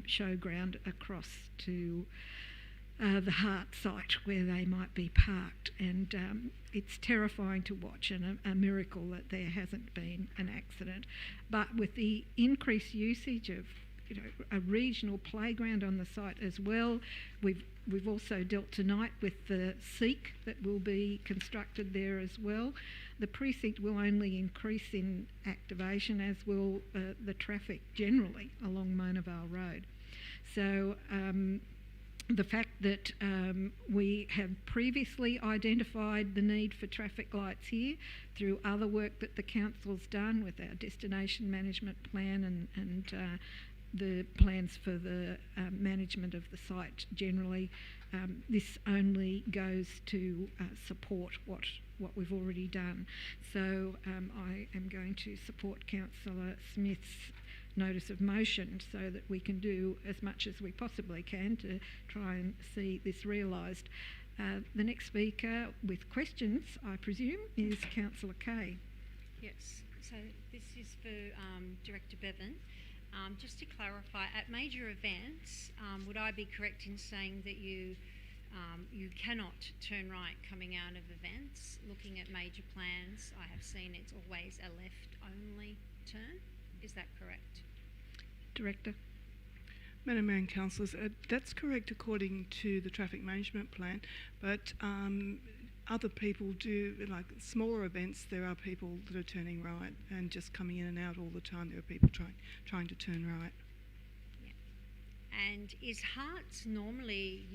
showground across to the Hart site where they might be parked, and it's terrifying to watch, and a miracle that there hasn't been an accident. But with the increased usage of a regional playground on the site as well, we've also dealt tonight with the Seek that will be constructed there as well. The precinct will only increase in activation, as will the traffic generally along Mona Vale Road. So the fact that we have previously identified the need for traffic lights here through other work that the council's done with our destination management plan and the plans for the management of the site generally, this only goes to support what we've already done. So I am going to support Councillor Smith's notice of motion so that we can do as much as we possibly can to try and see this realised. The next speaker with questions, I presume, is Councillor Kay. Yes, so this is for Director Bevan. Just to clarify, at major events, would I be correct in saying that you cannot turn right coming out of events? Looking at major plans, I have seen it's always a left-only turn. Is that correct? Director. Madam Mayor and Councillors, that's correct according to the traffic management plan, but other people do, like smaller events, there are people that are turning right and just coming in and out all the time. There are people trying to turn right. Yeah. And is Harts normally,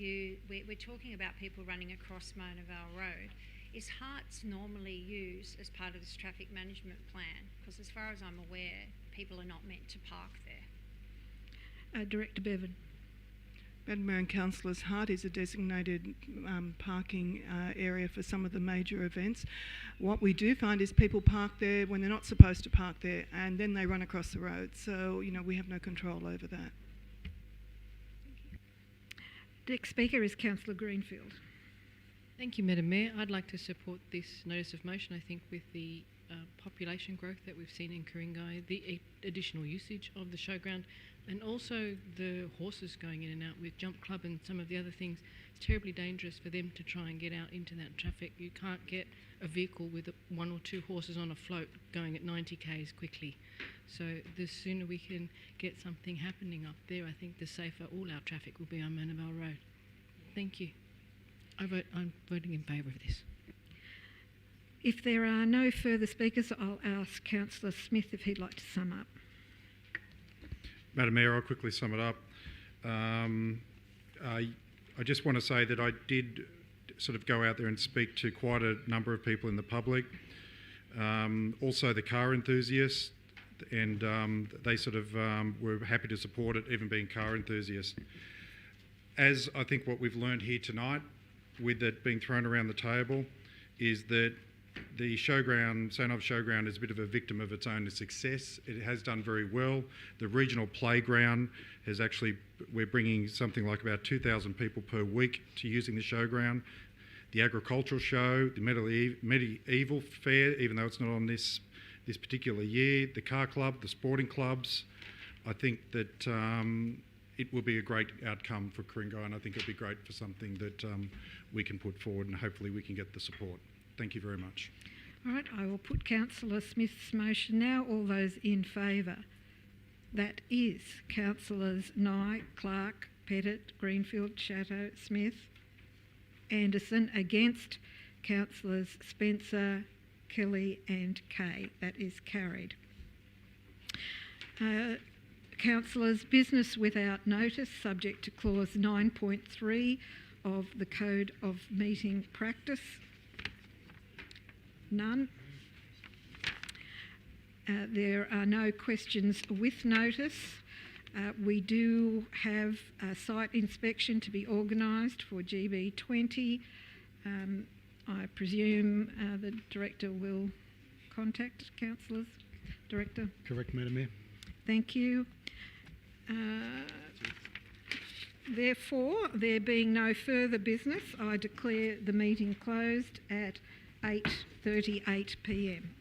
we're talking about people running across Mona Vale Road, is Harts normally used as part of this traffic management plan? Because as far as I'm aware, people are not meant to park there. Director Bevan. Madam Mayor and Councillors, Hart is a designated parking area for some of the major events. What we do find is people park there when they're not supposed to park there, and then they run across the road. So, we have no control over that. Next speaker is Councillor Greenfield. Thank you, Madam Mayor. I'd like to support this notice of motion. I think with the population growth that we've seen in Ku-ring-gai, the additional usage of the showground, and also the horses going in and out with Jump Club and some of the other things, it's terribly dangerous for them to try and get out into that traffic. You can't get a vehicle with one or two horses on a float going at 90 k's quickly. So the sooner we can get something happening up there, I think the safer all our traffic will be on Manavale Road. Thank you. I'm voting in favour of this. If there are no further speakers, I'll ask Councillor Smith if he'd like to sum up. Madam Mayor, I'll quickly sum it up. I just want to say that I did sort of go out there and speak to quite a number of people in the public, also the car enthusiasts, and they sort of were happy to support it, even being car enthusiasts. As I think what we've learned here tonight, with it being thrown around the table, is that the showground, St Ives Showground, is a bit of a victim of its own success. It has done very well. The regional playground has actually, we're bringing something like about 2,000 people per week to using the showground. The agricultural show, the medieval fair, even though it's not on this particular year, the car club, the sporting clubs. I think that it will be a great outcome for Ku-ring-gai, and I think it'll be great for something that we can put forward, and hopefully we can get the support. Thank you very much. All right, I will put Councillor Smith's motion now. All those in favour? That is Councillors Nye, Clark, Pettit, Greenfield, Chatto, Smith, Anderson. Against Councillors Spencer, Kelly and Kay. That is carried. Councillors, business without notice, subject to clause 9.3 of the Code of Meeting Practice. None. There are no questions with notice. We do have a site inspection to be organised for GB20. I presume the Director will contact councillors. Director? Correct, Madam Mayor. Thank you. Therefore, there being no further business, I declare the meeting closed at 8:38 p.m.